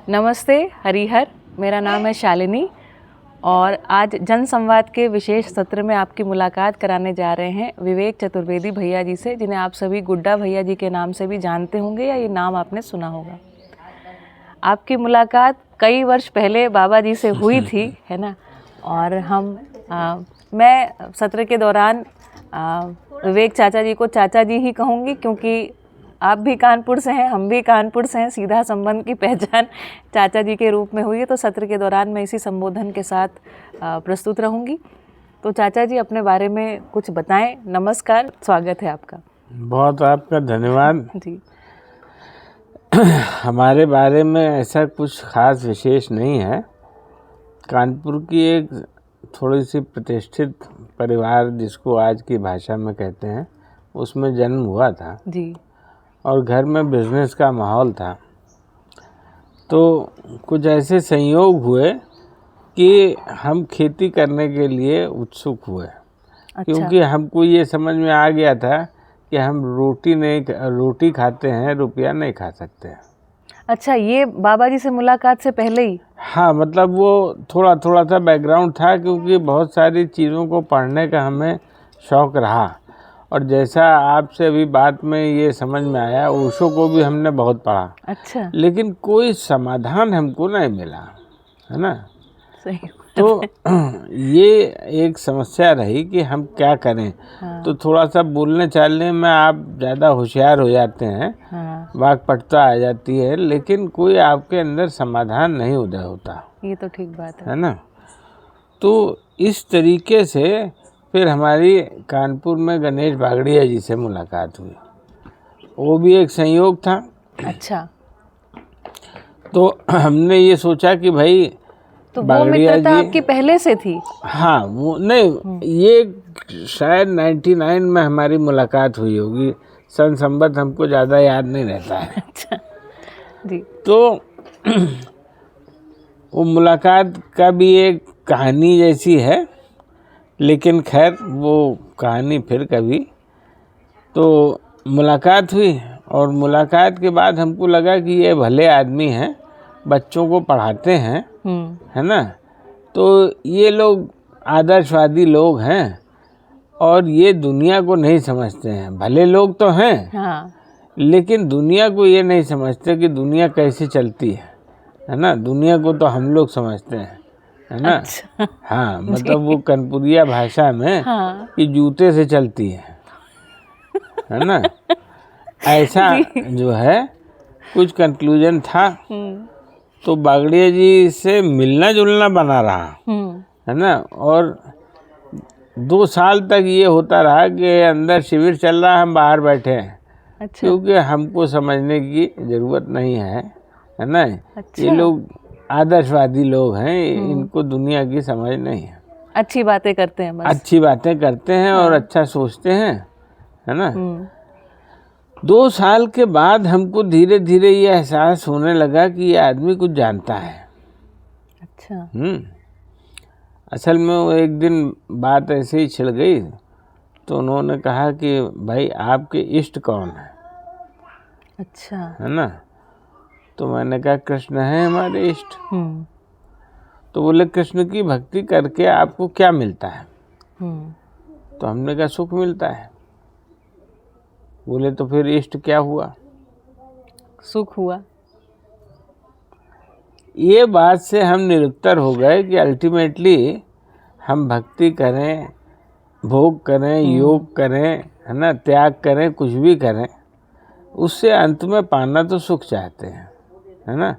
नमस्ते हरिहर, मेरा नाम है शालिनी और आज जन संवाद के विशेष सत्र में आपकी मुलाकात कराने जा रहे हैं विवेक चतुर्वेदी भैया जी से, जिन्हें आप सभी गुड्डा भैया जी के नाम से भी जानते होंगे या ये नाम आपने सुना होगा। आपकी मुलाकात कई वर्ष पहले बाबा जी से हुई थी, है ना। और मैं सत्र के दौरान विवेक चाचा जी को चाचा जी ही कहूँगी, क्योंकि आप भी कानपुर से हैं, हम भी कानपुर से हैं, सीधा संबंध की पहचान चाचा जी के रूप में हुई है। तो सत्र के दौरान मैं इसी संबोधन के साथ प्रस्तुत रहूँगी। तो चाचा जी अपने बारे में कुछ बताएं। नमस्कार, स्वागत है आपका। बहुत आपका धन्यवाद जी। हमारे बारे में ऐसा कुछ खास विशेष नहीं है। कानपुर की एक थोड़ी सी प्रतिष्ठित परिवार, जिसको आज की भाषा में कहते हैं, उसमें जन्म हुआ था जी। और घर में बिजनेस का माहौल था। तो कुछ ऐसे संयोग हुए कि हम खेती करने के लिए उत्सुक हुए। अच्छा। क्योंकि हमको ये समझ में आ गया था कि हम रोटी खाते हैं, रुपया नहीं खा सकते। अच्छा, ये बाबा जी से मुलाकात से पहले ही? हाँ, मतलब वो थोड़ा थोड़ा सा बैकग्राउंड था, क्योंकि बहुत सारी चीज़ों को पढ़ने का हमें शौक़ रहा। और जैसा आपसे अभी बात में ये समझ में आया, ओशो को भी हमने बहुत पढ़ा। अच्छा। लेकिन कोई समाधान हमको नहीं मिला, है ना। सही। तो ये एक समस्या रही कि हम क्या करें। हाँ। तो थोड़ा सा बोलने चालने में आप ज़्यादा होशियार हो जाते हैं, हाँ। वाक्पटुता आ जाती है, लेकिन कोई आपके अंदर समाधान नहीं उदय होता। ये तो ठीक बात है ना। तो इस तरीके से फिर हमारी कानपुर में गणेश बागड़िया जी से मुलाकात हुई। वो भी एक संयोग था। अच्छा। तो हमने ये सोचा कि भाई तो वो मित्रता आपकी पहले से थी? हाँ, वो नहीं, ये शायद 99 में हमारी मुलाकात हुई होगी। संबत हमको ज़्यादा याद नहीं रहता है। अच्छा जी। तो वो मुलाकात का भी एक कहानी जैसी है, लेकिन खैर वो कहानी फिर कभी। तो मुलाकात हुई और मुलाकात के बाद हमको लगा कि ये भले आदमी हैं, बच्चों को पढ़ाते हैं, है ना। तो ये लोग आदर्शवादी लोग हैं और ये दुनिया को नहीं समझते हैं। भले लोग तो हैं, हाँ। लेकिन दुनिया को ये नहीं समझते कि दुनिया कैसे चलती है ना। दुनिया को तो हम लोग समझते हैं, है ना। अच्छा। हाँ, मतलब वो कनपुरिया भाषा में, हाँ। कि जूते से चलती है ना। ऐसा जो है कुछ कंक्लूजन था। तो बागड़िया जी से मिलना जुलना बना रहा, है ना। और 2 साल तक ये होता रहा कि अंदर शिविर चल रहा, हम बाहर बैठे हैं। अच्छा। क्योंकि हमको समझने की ज़रूरत नहीं है ना। अच्छा। ये लोग आदर्शवादी लोग हैं, इनको दुनिया की समझ नहीं है। अच्छी बातें करते हैं बस। अच्छी बातें करते हैं, हाँ। और अच्छा सोचते हैं, है ना। 2 साल के बाद हमको धीरे धीरे ये एहसास होने लगा कि ये आदमी कुछ जानता है। अच्छा। असल में वो एक दिन बात ऐसे ही छिड़ गई, तो उन्होंने कहा कि भाई आपके इष्ट कौन है? अच्छा। है ना। तो मैंने कहा कृष्ण है हमारे इष्ट। तो बोले कृष्ण की भक्ति करके आपको क्या मिलता है? तो हमने कहा सुख मिलता है। बोले तो फिर इष्ट क्या हुआ? सुख हुआ। ये बात से हम निरुत्तर हो गए कि अल्टीमेटली हम भक्ति करें, भोग करें, योग करें, है ना, त्याग करें, कुछ भी करें, उससे अंत में पाना तो सुख चाहते हैं, है ना।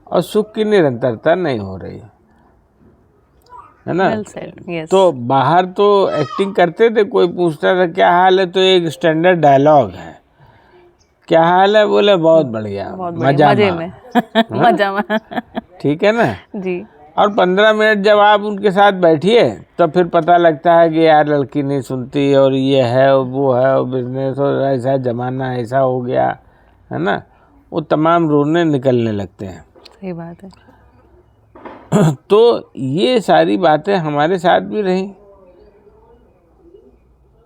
और सुख की निरंतरता नहीं हो रही, है ना। yes. तो बाहर तो एक्टिंग करते थे, कोई पूछता था क्या हाल है, तो एक स्टैंडर्ड डायलॉग है, क्या हाल है? बोले बहुत बढ़िया, मजे में। मजा में। ठीक है ना जी। और 15 मिनट जब आप उनके साथ बैठिए तो फिर पता लगता है कि यार लड़की नहीं सुनती, और ये है और वो है, और बिजनेस, और ऐसा जमाना ऐसा हो गया, है ना। वो तमाम रोने निकलने लगते हैं। सही बात है। तो ये सारी बातें हमारे साथ भी रहीं।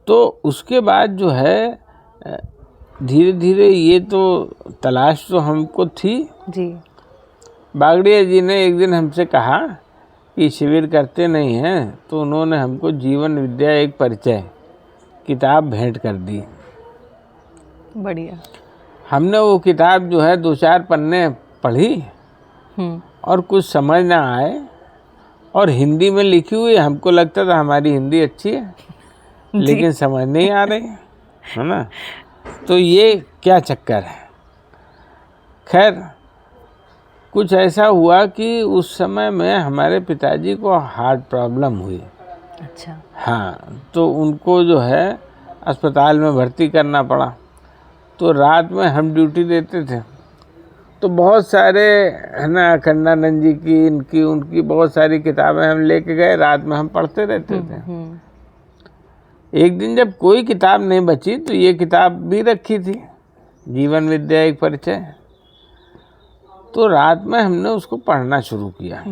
तो उसके बाद जो है धीरे धीरे ये तो तलाश तो हमको थी जी, बागड़िया जी ने एक दिन हमसे कहा कि शिविर करते नहीं हैं, तो उन्होंने हमको जीवन विद्या एक परिचय किताब भेंट कर दी। बढ़िया। हमने वो किताब जो है 2-4 पन्ने पढ़ी और कुछ समझ ना आए, और हिंदी में लिखी हुई, हमको लगता था हमारी हिंदी अच्छी है लेकिन समझ नहीं आ रही है ना। तो ये क्या चक्कर है। खैर कुछ ऐसा हुआ कि उस समय में हमारे पिताजी को हार्ट प्रॉब्लम हुई। अच्छा। हाँ, तो उनको जो है अस्पताल में भर्ती करना पड़ा। तो रात में हम ड्यूटी देते थे, तो बहुत सारे है ना अखंडानंद जी की, इनकी उनकी बहुत सारी किताबें हम लेके गए, रात में हम पढ़ते रहते थे। एक दिन जब कोई किताब नहीं बची तो ये किताब भी रखी थी, जीवन विद्या एक परिचय। तो रात में हमने उसको पढ़ना शुरू किया,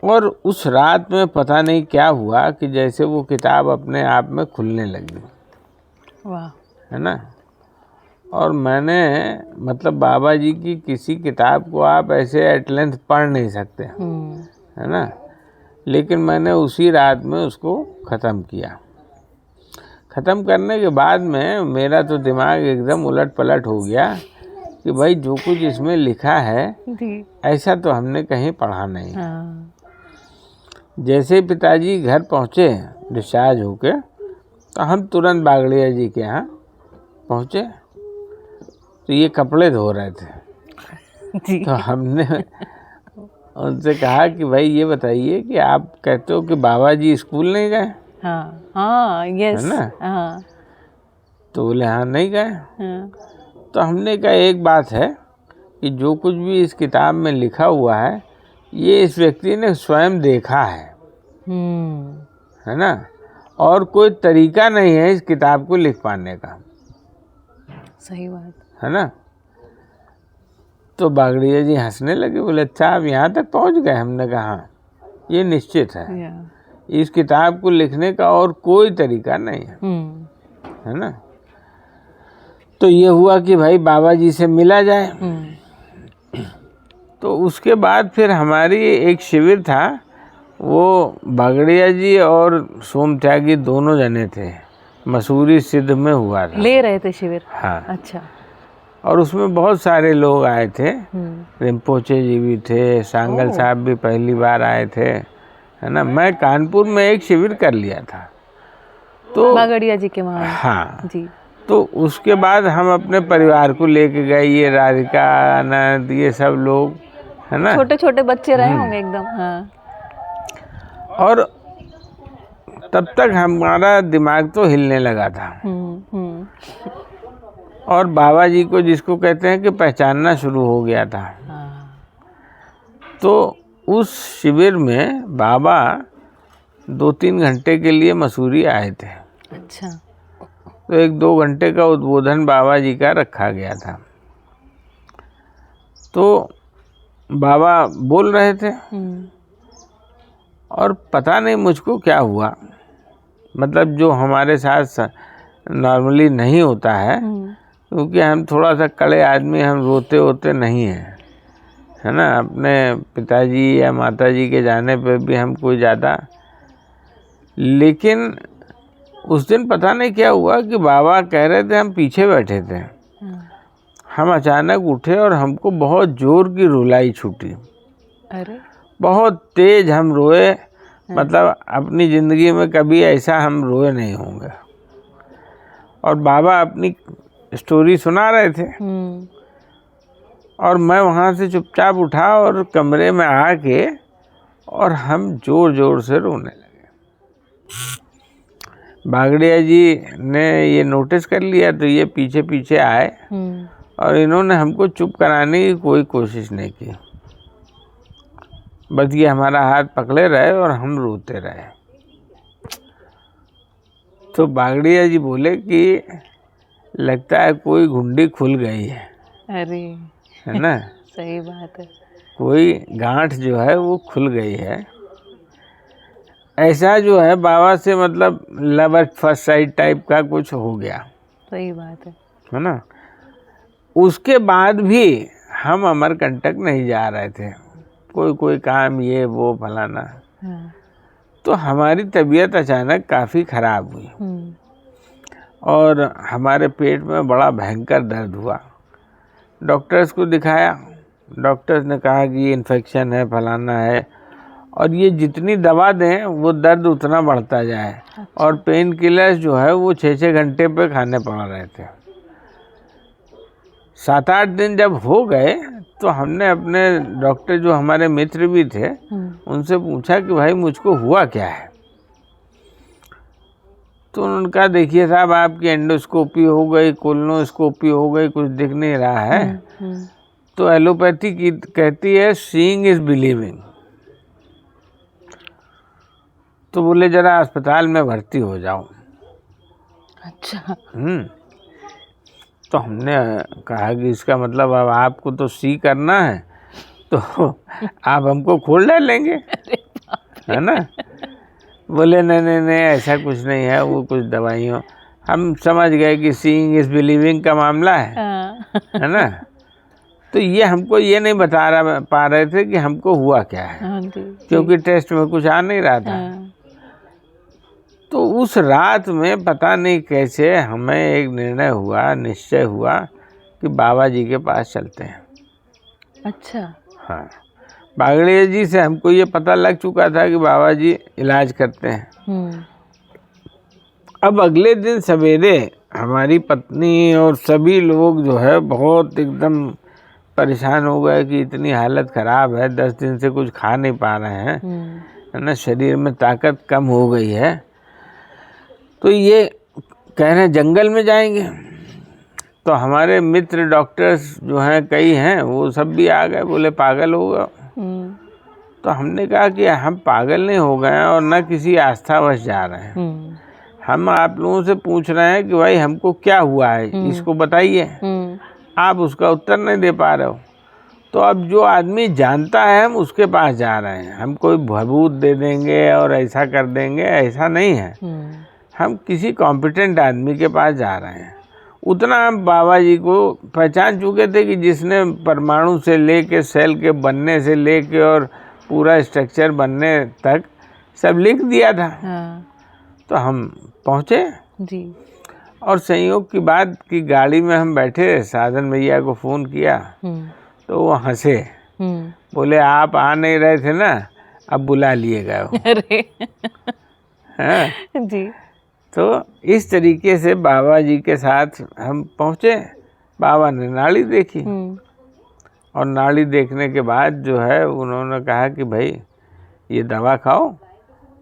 और उस रात में पता नहीं क्या हुआ कि जैसे वो किताब अपने आप में खुलने लगी। वाह। है ना। और मैंने मतलब बाबा जी की किसी किताब को आप ऐसे एट लेंथ पढ़ नहीं सकते, है ना, लेकिन मैंने उसी रात में उसको ख़त्म किया। ख़त्म करने के बाद में मेरा तो दिमाग एकदम उलट पलट हो गया कि भाई जो कुछ इसमें लिखा है ऐसा तो हमने कहीं पढ़ा नहीं। हाँ। जैसे पिताजी घर पहुँचे डिस्चार्ज होके, तो हम तुरंत बागड़िया जी के यहाँ पहुँचे। तो ये कपड़े धो रहे थे। तो हमने उनसे कहा कि भाई ये बताइए कि आप कहते हो कि बाबा जी स्कूल नहीं गए। हाँ हाँ, यस, है ना। हाँ। तो बोले हाँ नहीं गए। हाँ। तो हमने कहा एक बात है कि जो कुछ भी इस किताब में लिखा हुआ है ये इस व्यक्ति ने स्वयं देखा है ना, और कोई तरीका नहीं है इस किताब को लिख पाने का। सही बात है ना। तो बागड़िया जी हंसने लगे, बोले अच्छा आप यहाँ तक पहुँच गए। हमने कहा हाँ, ये निश्चित है, इस किताब को लिखने का और कोई तरीका नहीं है ना। तो ये हुआ कि भाई बाबा जी से मिला जाए। तो उसके बाद फिर हमारी एक शिविर था, वो बागड़िया जी और सोम त्यागी दोनों जने थे, मसूरी सिद्ध में हुआ था। ले रहे थे शिविर। हाँ। अच्छा। और उसमें बहुत सारे लोग आए थे, रिम्पोचे जी भी थे, सांगल साहब भी पहली बार आए थे, है ना। मैं कानपुर में एक शिविर कर लिया था, तो बागड़िया जी के वहाँ। हाँ जी। तो उसके बाद हम अपने परिवार को लेके गए, ये राधिका, आनंद, ये सब लोग, है ना, छोटे छोटे बच्चे रहे होंगे एकदम। हाँ। और तब तक हमारा दिमाग तो हिलने लगा था, और बाबा जी को जिसको कहते हैं कि पहचानना शुरू हो गया था। तो उस शिविर में बाबा 2-3 घंटे के लिए मसूरी आए थे। अच्छा। तो 1-2 घंटे का उद्बोधन बाबा जी का रखा गया था। तो बाबा बोल रहे थे, और पता नहीं मुझको क्या हुआ, मतलब जो हमारे साथ नॉर्मली नहीं होता है, क्योंकि हम थोड़ा सा कड़े आदमी, हम रोते होते नहीं हैं, है ना। अपने पिताजी या माताजी के जाने पे भी हम कोई ज़्यादा, लेकिन उस दिन पता नहीं क्या हुआ कि बाबा कह रहे थे, हम पीछे बैठे थे, हम अचानक उठे और हमको बहुत जोर की रुलाई छूटी। अरे। बहुत तेज हम रोए, मतलब अपनी ज़िंदगी में कभी ऐसा हम रोए नहीं होंगे। और बाबा अपनी स्टोरी सुना रहे थे, और मैं वहाँ से चुपचाप उठा और कमरे में आके, और हम जोर जोर से रोने लगे। बागड़िया जी ने ये नोटिस कर लिया, तो ये पीछे पीछे आए, और इन्होंने हमको चुप कराने की कोई कोशिश नहीं की, बस ये हमारा हाथ पकड़े रहे और हम रोते रहे। तो बागड़िया जी बोले कि लगता है कोई घुंडी खुल गई है। अरे। है ना। सही बात है, कोई गांठ जो है वो खुल गई है। ऐसा जो है बाबा से मतलब love at first sight type का कुछ हो गया। सही बात है ना। उसके बाद भी हम अमरकंटक नहीं जा रहे थे, कोई काम ये वो फलाना। हाँ। तो हमारी तबीयत अचानक काफ़ी ख़राब हुई और हमारे पेट में बड़ा भयंकर दर्द हुआ। डॉक्टर्स को दिखाया, डॉक्टर्स ने कहा कि ये इन्फेक्शन है, फलाना है, और ये जितनी दवा दें वो दर्द उतना बढ़ता जाए। अच्छा। और पेन किलर्स जो है वो 6-6 घंटे पे खाने पड़ रहे थे। 7-8 दिन जब हो गए तो हमने अपने डॉक्टर जो हमारे मित्र भी थे उनसे पूछा कि भाई मुझको हुआ क्या है। तो उन्होंने कहा देखिए साहब, आपकी एंडोस्कोपी हो गई, कोलोनोस्कोपी हो गई, कुछ दिख नहीं रहा है। तो एलोपैथी की कहती है सीइंग इज बिलीविंग। तो बोले जरा अस्पताल में भर्ती हो जाओ। अच्छा। तो हमने कहा कि इसका मतलब अब आपको तो सी करना है तो आप हमको खोल डालेंगे, है ना। बोले नहीं ऐसा कुछ नहीं है, वो कुछ दवाइयों। हम समझ गए कि सीइंग इज बिलीविंग का मामला है ना। तो ये हमको ये नहीं पा रहे थे कि हमको हुआ क्या है, क्योंकि टेस्ट में कुछ आ नहीं रहा था। तो उस रात में पता नहीं कैसे हमें एक निश्चय हुआ कि बाबा जी के पास चलते हैं। अच्छा। हाँ, बागड़िया जी से हमको ये पता लग चुका था कि बाबा जी इलाज करते हैं। अब अगले दिन सवेरे हमारी पत्नी और सभी लोग जो है बहुत एकदम परेशान हो गए कि इतनी हालत ख़राब है, 10 दिन से कुछ खा नहीं पा रहे हैं, है ना, शरीर में ताकत कम हो गई है। तो ये कह रहे हैं जंगल में जाएंगे। तो हमारे मित्र डॉक्टर्स जो हैं कई हैं, वो सब भी आ गए, बोले पागल हो गए। तो हमने कहा कि हम पागल नहीं हो गए और न किसी आस्थावश जा रहे हैं। हम आप लोगों से पूछ रहे हैं कि भाई हमको क्या हुआ है, इसको बताइए। आप उसका उत्तर नहीं दे पा रहे हो। तो अब जो आदमी जानता है हम उसके पास जा रहे हैं। हम कोई भभूत दे देंगे और ऐसा कर देंगे, ऐसा नहीं है। हम किसी कॉम्पिटेंट आदमी के पास जा रहे हैं। उतना हम बाबा जी को पहचान चुके थे कि जिसने परमाणु से लेके सेल के बनने से लेके और पूरा स्ट्रक्चर बनने तक सब लिख दिया था। तो हम पहुँचे जी। और संयोग की बात कि गाड़ी में हम बैठे, साधन भैया को फ़ोन किया तो वो हंसे, बोले आप आ नहीं रहे थे ना, अब बुला लिए गए हो। अरे हाँ जी। तो इस तरीके से बाबा जी के साथ हम पहुँचे। बाबा ने नाड़ी देखी और नाड़ी देखने के बाद जो है उन्होंने कहा कि भाई ये दवा खाओ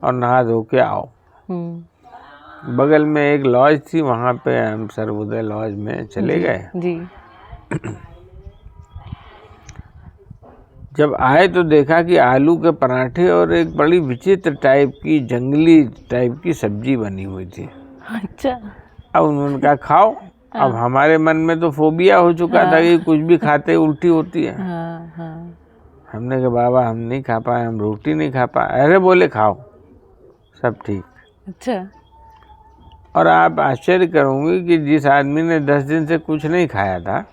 और नहा धो के आओ। बगल में एक लॉज थी, वहाँ पे हम सर्वोदय लॉज में चले गए जी। जब आए तो देखा कि आलू के पराठे और एक बड़ी विचित्र टाइप की जंगली टाइप की सब्जी बनी हुई थी। अच्छा। अब उन्होंने कहा खाओ। हाँ। अब हमारे मन में तो फोबिया हो चुका था कि कुछ भी खाते उल्टी होती है। हाँ। हमने कहा बाबा हम नहीं खा पाए, हम रोटी नहीं खा पाए। अरे बोले खाओ सब ठीक। अच्छा। और आप आश्चर्य करोगे कि जिस आदमी ने 10 दिन से कुछ नहीं खाया था,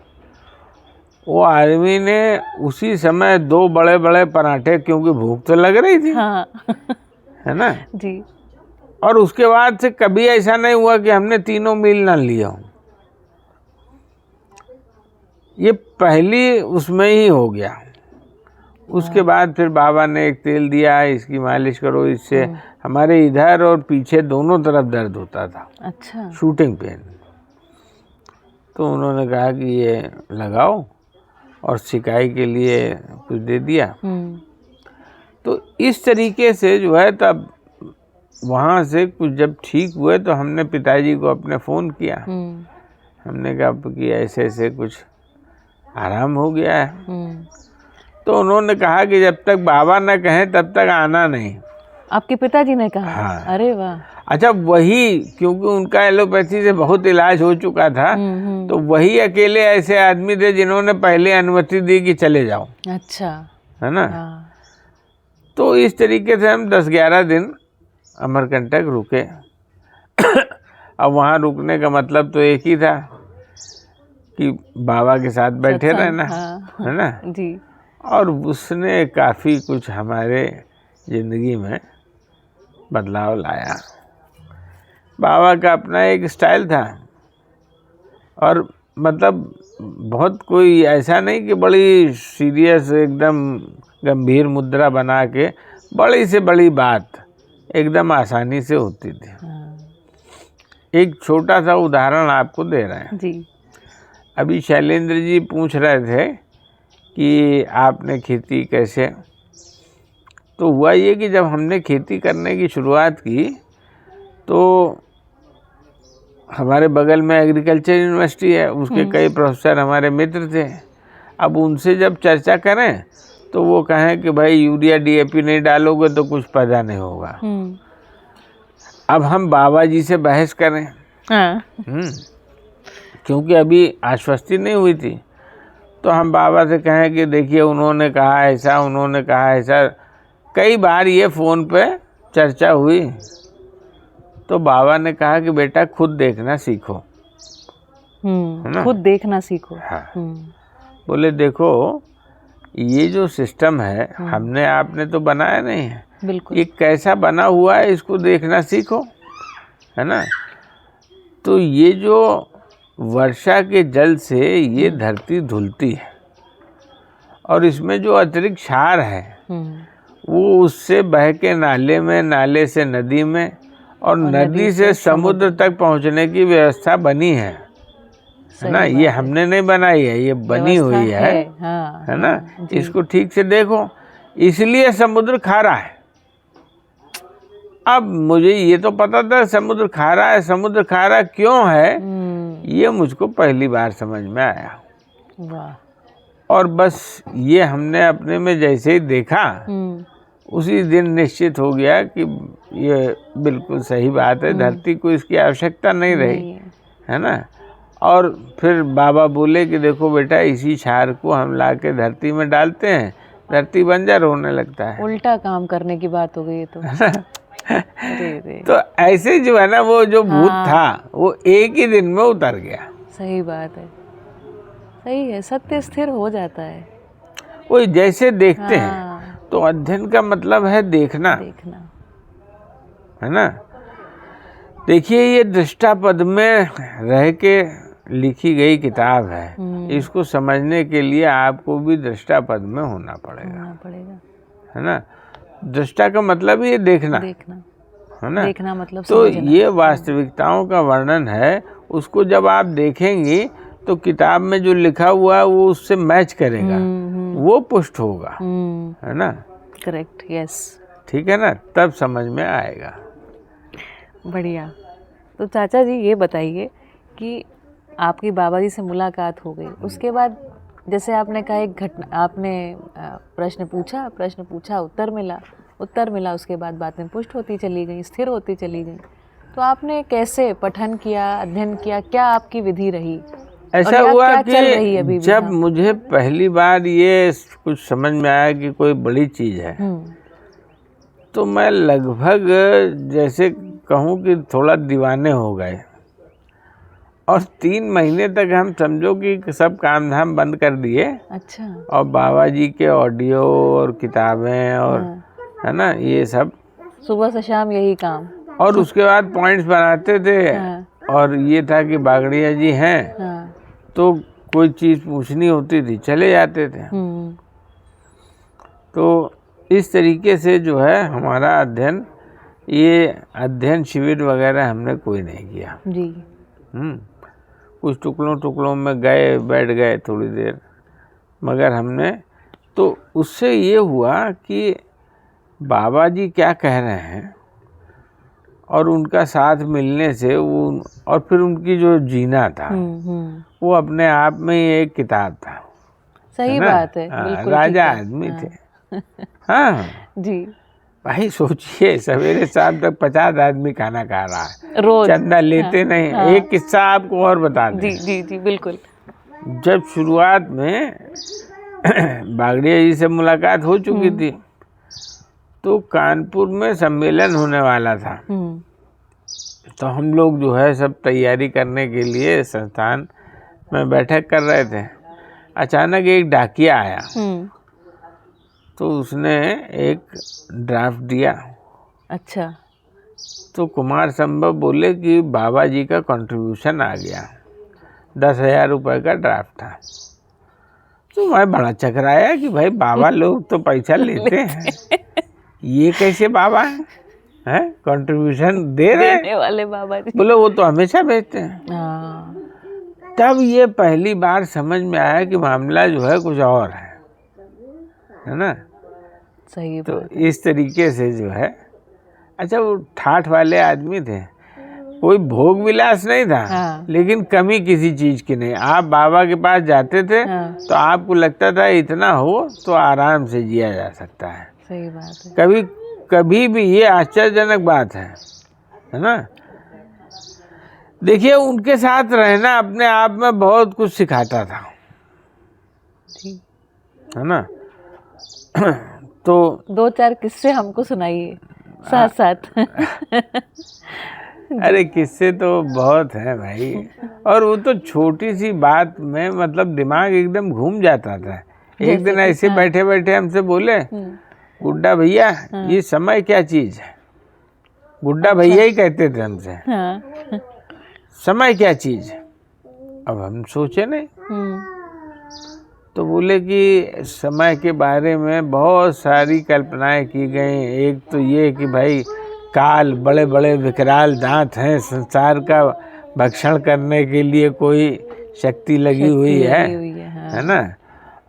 वो आदमी ने उसी समय 2 बड़े बड़े पराठे, क्योंकि भूख तो लग रही थी। हाँ। है ना जी। और उसके बाद से कभी ऐसा नहीं हुआ कि हमने तीनों मील ना लिया हो। ये पहली उसमें ही हो गया। उसके बाद फिर बाबा ने एक तेल दिया, इसकी मालिश करो, इससे हमारे इधर और पीछे दोनों तरफ दर्द होता था। अच्छा। Shooting pain. तो उन्होंने कहा कि ये लगाओ और सिकाई के लिए कुछ दे दिया। तो इस तरीके से जो है, तब वहाँ से कुछ जब ठीक हुए तो हमने पिताजी को अपने फ़ोन किया। हमने कहा कि ऐसे ऐसे कुछ आराम हो गया है। तो उन्होंने कहा कि जब तक बाबा न कहें तब तक आना नहीं। आपके पिताजी ने कहा? हाँ। अरे वाह। अच्छा, वही, क्योंकि उनका एलोपैथी से बहुत इलाज हो चुका था, तो वही अकेले ऐसे आदमी थे जिन्होंने पहले अनुमति दी कि चले जाओ। अच्छा। है ना। हाँ। तो इस तरीके से हम 10-11 दिन अमरकंटक रुके। अब वहाँ रुकने का मतलब तो एक ही था कि बाबा के साथ बैठे सत्संग, रहना, हाँ, है ना। जी। और उसने काफ़ी कुछ हमारे ज़िंदगी में बदलाव लाया। बाबा का अपना एक स्टाइल था, और मतलब बहुत कोई ऐसा नहीं कि बड़ी सीरियस एकदम गंभीर मुद्रा बना के बड़ी से बड़ी बात एकदम आसानी से होती थी। हाँ, एक छोटा सा उदाहरण आपको दे रहे हैं। जी। अभी शैलेंद्र जी पूछ रहे थे कि आपने खेती कैसे, तो हुआ ये कि जब हमने खेती करने की शुरुआत की तो हमारे बगल में एग्रीकल्चर यूनिवर्सिटी है, उसके कई प्रोफेसर हमारे मित्र थे। अब उनसे जब चर्चा करें तो वो कहें कि भाई यूरिया DAP नहीं डालोगे तो कुछ पैदा नहीं होगा। अब हम बाबा जी से बहस करें, हाँ, क्योंकि अभी आश्वस्ति नहीं हुई थी, तो हम बाबा से कहें कि देखिए उन्होंने कहा ऐसा, उन्होंने कहा ऐसा। कई बार ये फ़ोन पे चर्चा हुई, तो बाबा ने कहा कि बेटा खुद देखना सीखो, है ना। खुद देखना सीखो। हाँ, बोले देखो ये जो सिस्टम है हमने आपने तो बनाया नहीं है, बिल्कुल। ये कैसा बना हुआ है इसको देखना सीखो, है ना। तो ये जो वर्षा के जल से ये धरती धुलती है, और इसमें जो अतिरिक्त क्षार है वो उससे बह के नाले में, नाले से नदी में, और नदी से समुद्र तक पहुंचने की व्यवस्था बनी है ना। ये हमने नहीं बनाई है, ये बनी हुई है, हाँ, है ना। इसको ठीक से देखो, इसलिए समुद्र खारा है। अब मुझे ये तो पता था समुद्र खारा है, समुद्र खारा क्यों है ये मुझको पहली बार समझ में आया। वाह। और बस ये हमने अपने में जैसे ही देखा उसी दिन निश्चित हो गया कि ये बिल्कुल सही बात है, धरती को इसकी आवश्यकता नहीं रही, है ना। और फिर बाबा बोले कि देखो बेटा इसी क्षार को हम ला के धरती में डालते हैं, धरती बंजर होने लगता है। उल्टा काम करने की बात हो गई तो। अरे। तो ऐसे जो है ना वो जो भूत था वो एक ही दिन में उतर गया। सही बात है, सही है, सत्य स्थिर हो जाता है। वो जैसे देखते हैं तो अध्ययन का मतलब है देखना, है ना। देखिए ये दृष्टा पद में रह के लिखी गई किताब है, इसको समझने के लिए आपको भी दृष्टा पद में होना पड़ेगा, है ना। दृष्टा का मतलब ये देखना, है ना। देखना मतलब तो ये वास्तविकताओं का वर्णन है, उसको जब आप देखेंगी तो किताब में जो लिखा हुआ है वो उससे मैच करेगा, वो पुष्ट होगा, है ना। Correct, yes. ठीक है ना, तब समझ में आएगा। बढ़िया। तो चाचा जी ये बताइए कि आपकी बाबा जी से मुलाकात हो गई, उसके बाद जैसे आपने कहा एक घटना, आपने प्रश्न पूछा, उत्तर मिला, उसके बाद बातें पुष्ट होती चली गई, स्थिर होती चली गई। तो आपने कैसे पठन किया, अध्ययन किया, क्या आपकी विधि रही? ऐसा हुआ कि जब मुझे पहली बार ये कुछ समझ में आया कि कोई बड़ी चीज़ है, तो मैं लगभग जैसे कहूँ कि थोड़ा दीवाने हो गए, और 3 महीने तक हम समझो कि सब काम धाम बंद कर दिए। अच्छा। और बाबा जी के ऑडियो और किताबें और है ना ये सब, सुबह से शाम यही काम, और उसके बाद पॉइंट्स बनाते थे। और ये था कि बागड़िया जी हैं तो कोई चीज़ पूछनी होती थी चले जाते थे। तो इस तरीके से जो है हमारा अध्ययन, ये अध्ययन शिविर वगैरह हमने कोई नहीं किया जी। कुछ टुकड़ों में गए, बैठ गए थोड़ी देर, मगर हमने तो उससे ये हुआ कि बाबा जी क्या कह रहे हैं और उनका साथ मिलने से वो, और फिर उनकी जो जीना था वो अपने आप में ही एक किताब था। सही बात है, बिल्कुल राजा आदमी थे। हाँ जी। भाई सोचिए सवेरे शाम तक 50 आदमी खाना खा रहा है, रोज चंदा लेते नहीं। एक किस्सा आपको और बता दें। जी जी जी बिल्कुल। जब शुरुआत में बागड़िया जी से मुलाकात हो चुकी थी तो कानपुर में सम्मेलन होने वाला था, तो हम लोग जो है सब तैयारी करने के लिए संस्थान में बैठक कर रहे थे, अचानक एक डाकिया आया। तो उसने एक ड्राफ्ट दिया। अच्छा। तो कुमार संभव बोले कि बाबा जी का कंट्रीब्यूशन आ गया, 10,000 रुपये का ड्राफ्ट था। तो मैं बड़ा चकराया कि भाई बाबा लोग तो पैसा लेते हैं, ये कैसे बाबा हैं कंट्रीब्यूशन दे रहे देने वाले बाबा जी। बोले वो तो हमेशा भेजते हैं। हाँ, तब ये पहली बार समझ में आया कि मामला जो है कुछ और है ना। सही तो बात। इस तरीके से जो है, अच्छा वो ठाठ वाले आदमी थे, कोई भोग विलास नहीं था। हाँ। लेकिन कमी किसी चीज की नहीं। आप बाबा के पास जाते थे हाँ। तो आपको लगता था इतना हो तो आराम से जिया जा सकता है। सही बात है। कभी कभी भी, ये आश्चर्यजनक बात है ना। देखिए उनके साथ रहना अपने आप में बहुत कुछ सिखाता था, जी। है ना। तो 2-4 किस्से हमको सुनाइए साथ साथ। अरे किस्से तो बहुत हैं भाई, और वो तो छोटी सी बात में मतलब दिमाग एकदम घूम जाता था। एक दिन ऐसे बैठे बैठे हमसे बोले, गुड्डा भैया ये समय क्या चीज है। गुड्डा भैया ही कहते थे हमसे। हाँ। समय क्या चीज है। अब हम सोचे नहीं, तो बोले कि समय के बारे में बहुत सारी कल्पनाएं की गई। एक तो ये कि भाई काल, बड़े बड़े विकराल दांत हैं, संसार का भक्षण करने के लिए कोई शक्ति लगी हुई है, हाँ। है ना।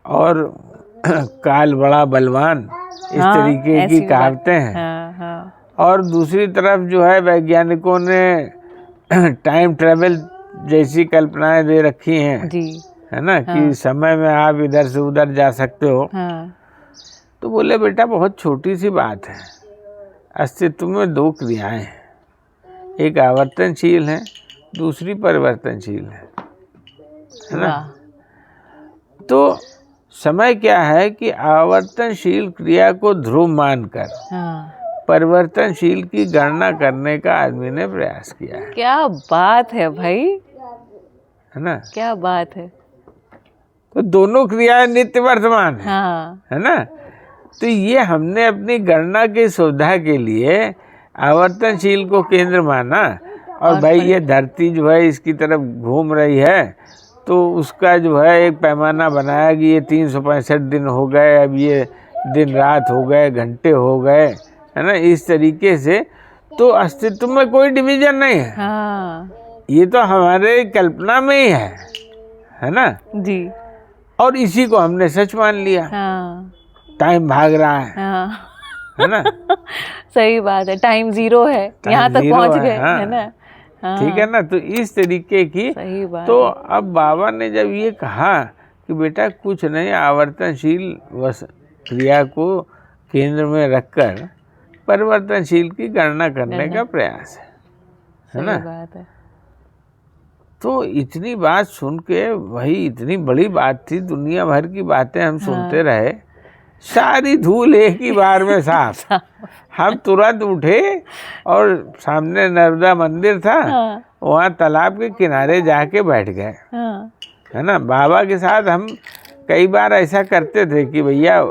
और काल बड़ा बलवान, इस हाँ, तरीके की कहावतें हैं। हाँ, हाँ। और दूसरी तरफ जो है वैज्ञानिकों ने टाइम ट्रेवल जैसी कल्पनाएं दे रखी हैं जी। है ना। कि समय में आप इधर से उधर जा सकते हो। हाँ। तो बोले बेटा बहुत छोटी सी बात है, अस्तित्व में 2 क्रियाएं हैं, एक आवर्तनशील है, दूसरी परिवर्तनशील है ना। तो समय क्या है कि आवर्तनशील क्रिया को ध्रुव मानकर परिवर्तनशील की गणना करने का आदमी ने प्रयास किया है। क्या बात है भाई, है ना। क्या बात है। तो दोनों क्रियाएं नित्य वर्तमान है, हाँ। है ना। तो ये हमने अपनी गणना की सुविधा के लिए आवर्तनशील को केंद्र माना, और भाई ये धरती जो है इसकी तरफ घूम रही है, तो उसका जो है एक पैमाना बनाया कि ये 365 दिन हो गए, अब ये दिन रात हो गए, घंटे हो गए, है ना। इस तरीके से तो अस्तित्व में कोई डिवीजन नहीं है। हाँ। ये तो हमारे कल्पना में ही है ना जी। और इसी को हमने सच मान लिया। हाँ। टाइम भाग रहा है, हाँ। है ना। सही बात है, टाइम 0 है, यहाँ तक पहुँच गए, हाँ। है ना। हाँ। ठीक है ना। तो इस तरीके की सही बात तो है। अब बाबा ने जब ये कहा कि बेटा कुछ नहीं, आवर्तनशील क्रिया को केंद्र में रखकर परिवर्तनशील की गणना करने का प्रयास है ना। बात है। तो इतनी बात सुन के, वही इतनी बड़ी बात थी, दुनिया भर की बातें हम सुनते रहे, सारी धूल एक ही बार में साफ। हम तुरंत उठे और सामने नर्मदा मंदिर था, वहाँ तालाब के किनारे जाके बैठ गए, है ना। बाबा के साथ हम कई बार ऐसा करते थे कि भैया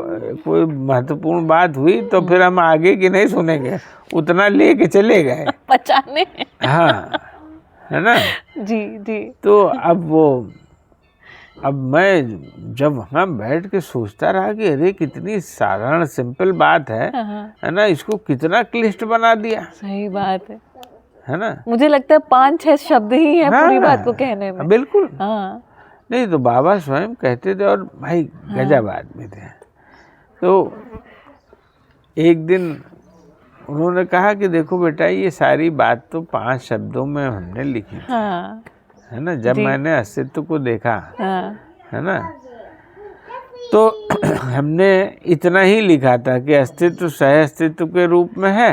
कोई महत्वपूर्ण बात हुई तो फिर हम आगे की नहीं सुनेंगे, उतना लेके चले गए पचाने। हाँ, है ना। जी जी। तो अब मैं जब वहाँ बैठ के सोचता रहा कि अरे कितनी साधारण सिंपल बात है ना, इसको कितना क्लिष्ट बना दिया। सही बात है ना। मुझे लगता है 5-6 शब्द ही है पूरी बात को कहने में। बिल्कुल। हाँ। नहीं तो बाबा स्वयं कहते थे, और भाई गजब आदमी थे। तो एक दिन उन्होंने कहा कि देखो बेटा, ये सारी बात तो 5 शब्दों में हमने लिखी थी, है ना। जब मैंने अस्तित्व को देखा, है ना, तो हमने इतना ही लिखा था कि अस्तित्व सह अस्तित्व के रूप में है,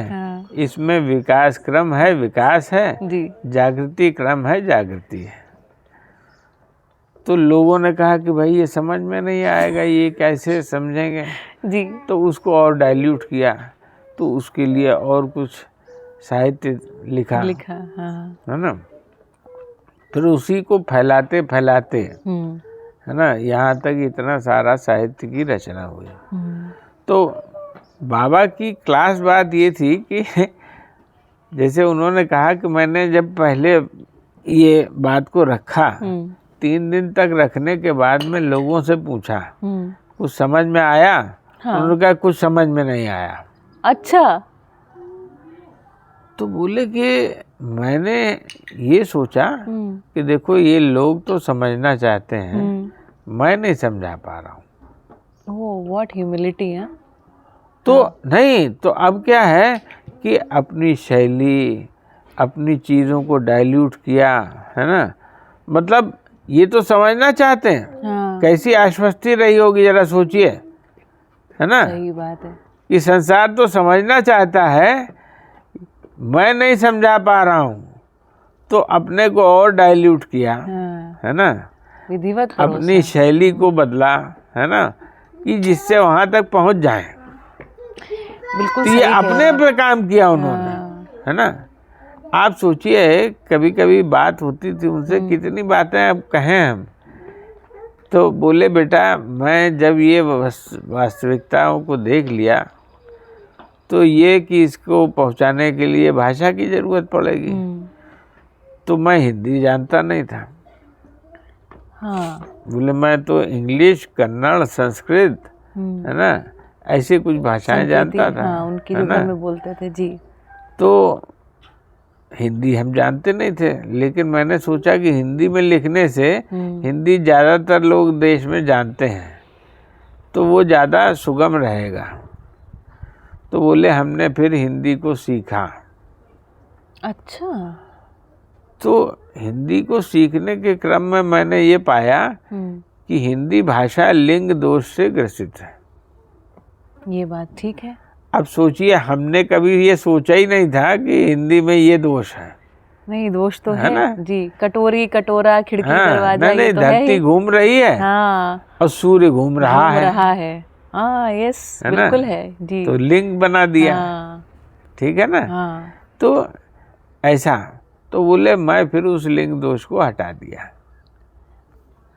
इसमें विकास क्रम है, विकास है, जागृति क्रम है, जागृति है। तो लोगों ने कहा कि भाई ये समझ में नहीं आएगा, ये कैसे समझेंगे जी। तो उसको और डाइल्यूट किया, तो उसके लिए और कुछ साहित्य लिखा, हाँ। है ना। फिर उसी को फैलाते फैलाते, हम्म, है ना, यहाँ तक इतना सारा साहित्य की रचना हुई। तो बाबा की क्लास बात ये थी कि जैसे उन्होंने कहा कि मैंने जब पहले ये बात को रखा, 3 दिन तक रखने के बाद में लोगों से पूछा कुछ समझ में आया? हाँ। उन्होंने कहा कुछ समझ में नहीं आया। अच्छा। तो बोले कि मैंने ये सोचा कि देखो ये लोग तो समझना चाहते हैं, मैं नहीं समझा पा रहा हूँ। ओह, व्हाट ह्यूमिलिटी है। तो नहीं, तो अब क्या है कि अपनी शैली, अपनी चीज़ों को डाइल्यूट किया, है ना, मतलब ये तो समझना चाहते हैं। हाँ, कैसी आश्वस्ति रही होगी जरा सोचिए, है ना, सही बात है। कि संसार तो समझना चाहता है, मैं नहीं समझा पा रहा हूँ, तो अपने को और डाइल्यूट किया, हाँ, है ना, विधिवत अपनी शैली को बदला, है ना, कि जिससे वहाँ तक पहुँच जाए। बिल्कुल तो सही ये कह अपने रहे हैं। पे काम किया उन्होंने, हाँ, है ना। आप सोचिए कभी कभी बात होती थी उनसे, कितनी बातें अब कहें हम। तो बोले बेटा मैं जब ये वास्तविकताओं को देख लिया तो ये कि इसको पहुंचाने के लिए भाषा की ज़रूरत पड़ेगी। तो मैं हिंदी जानता नहीं था। हाँ, बोले मैं तो इंग्लिश, कन्नड़, संस्कृत, है ना, ऐसी कुछ भाषाएं जानता था, हाँ, उनकी है जो ना। घर में बोलते थे जी। तो हिंदी हम जानते नहीं थे, लेकिन मैंने सोचा कि हिंदी में लिखने से हिंदी ज़्यादातर लोग देश में जानते हैं, तो वो ज़्यादा सुगम रहेगा। तो बोले हमने फिर हिंदी को सीखा। अच्छा। तो हिंदी को सीखने के क्रम में मैंने ये पाया कि हिंदी भाषा लिंग दोष से ग्रसित है। ये बात ठीक है। अब सोचिए, हमने कभी ये सोचा ही नहीं था कि हिंदी में ये दोष है। नहीं, दोष तो है है ना? जी। कटोरी, कटोरा, खिड़की, हाँ, दरवाजा, ये नहीं, तो है धरती ही। घूम रही है हाँ, और सूर्य घूम रहा है, हाँ, यस, है ना? बिल्कुल है जी। तो लिंग बना दिया, हाँ, ठीक है ना। हाँ, तो ऐसा, तो बोले मैं फिर उस लिंग दोष को हटा दिया।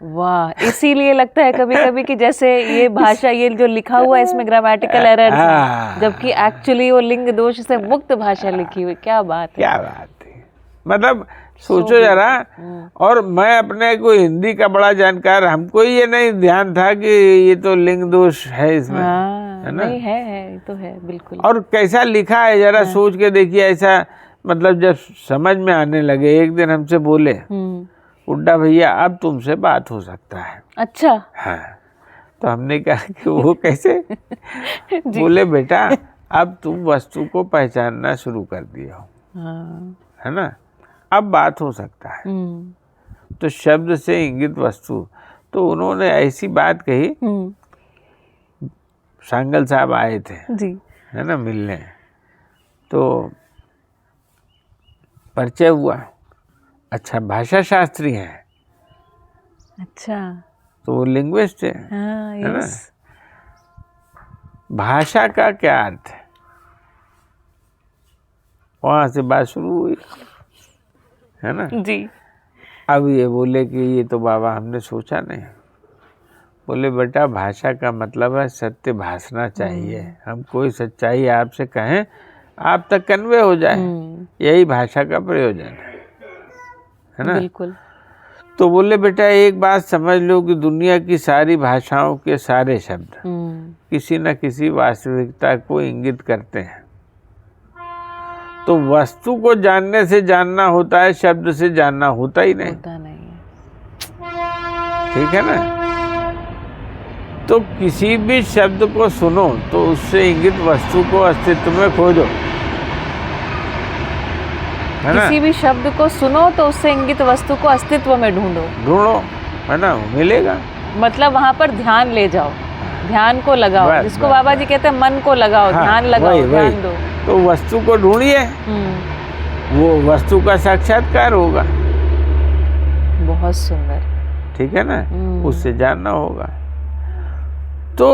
वाह। इसीलिए लगता है कभी कभी कि जैसे ये भाषा, ये जो लिखा हुआ है इसमें ग्रामेटिकल एरर्स हैं, जबकि एक्चुअली वो लिंग दोष से मुक्त भाषा लिखी हुई। क्या बात है, क्या बात है, मतलब सोचो जरा। और मैं अपने को हिंदी का बड़ा जानकार, हमको ये नहीं ध्यान था कि ये तो लिंग दोष है इसमें, हाँ, है ना। नहीं है, ये तो है बिल्कुल। और कैसा लिखा है जरा सोच के देखिए। ऐसा मतलब जब समझ में आने लगे, एक दिन हमसे बोले हुड्डा भैया अब तुमसे बात हो सकता है। अच्छा। हाँ, तो हमने कहा कि वो कैसे? बोले बेटा अब तुम वस्तु को पहचानना शुरू कर दिए हो, हाँ, है ना, अब बात हो सकता है। तो शब्द से इंगित वस्तु, तो उन्होंने ऐसी बात कही। सांगल साहब आए थे जी, है ना मिलने, तो परिचय हुआ। अच्छा, भाषा शास्त्री हैं, अच्छा, तो वो लिंग्विस्ट है, हाँ, है ना। यस। भाषा का क्या अर्थ है, वहाँ से बात शुरू हुई, है ना जी। अब ये बोले कि ये तो बाबा हमने सोचा नहीं। बोले बेटा भाषा का मतलब है सत्य भाषना चाहिए। हम कोई सच्चाई आपसे कहें आप तक कन्वे हो जाए, यही भाषा का प्रयोजन है ना। बिल्कुल। तो बोले बेटा एक बात समझ लो कि दुनिया की सारी भाषाओं के सारे शब्द किसी न किसी वास्तविकता को इंगित करते हैं। तो वस्तु को जानने से जानना होता है, शब्द से जानना होता ही नहीं। होता नहीं है। ठीक है ना। तो किसी भी शब्द को सुनो तो उससे इंगित वस्तु को अस्तित्व में खोजो, है ना। किसी भी शब्द को सुनो तो उससे इंगित वस्तु को अस्तित्व में ढूंढो, है ना, मिलेगा। मतलब वहाँ पर ध्यान ले जाओ, ध्यान को लगाओ, बस, जिसको बस, बाबा जी कहते हैं मन को लगाओ, हाँ, ध्यान लगाओ, वही, ध्यान दो। तो वस्तु को ढूंढिए, वो वस्तु का साक्षात्कार होगा। बहुत सुंदर। ठीक है ना, उससे जानना होगा। तो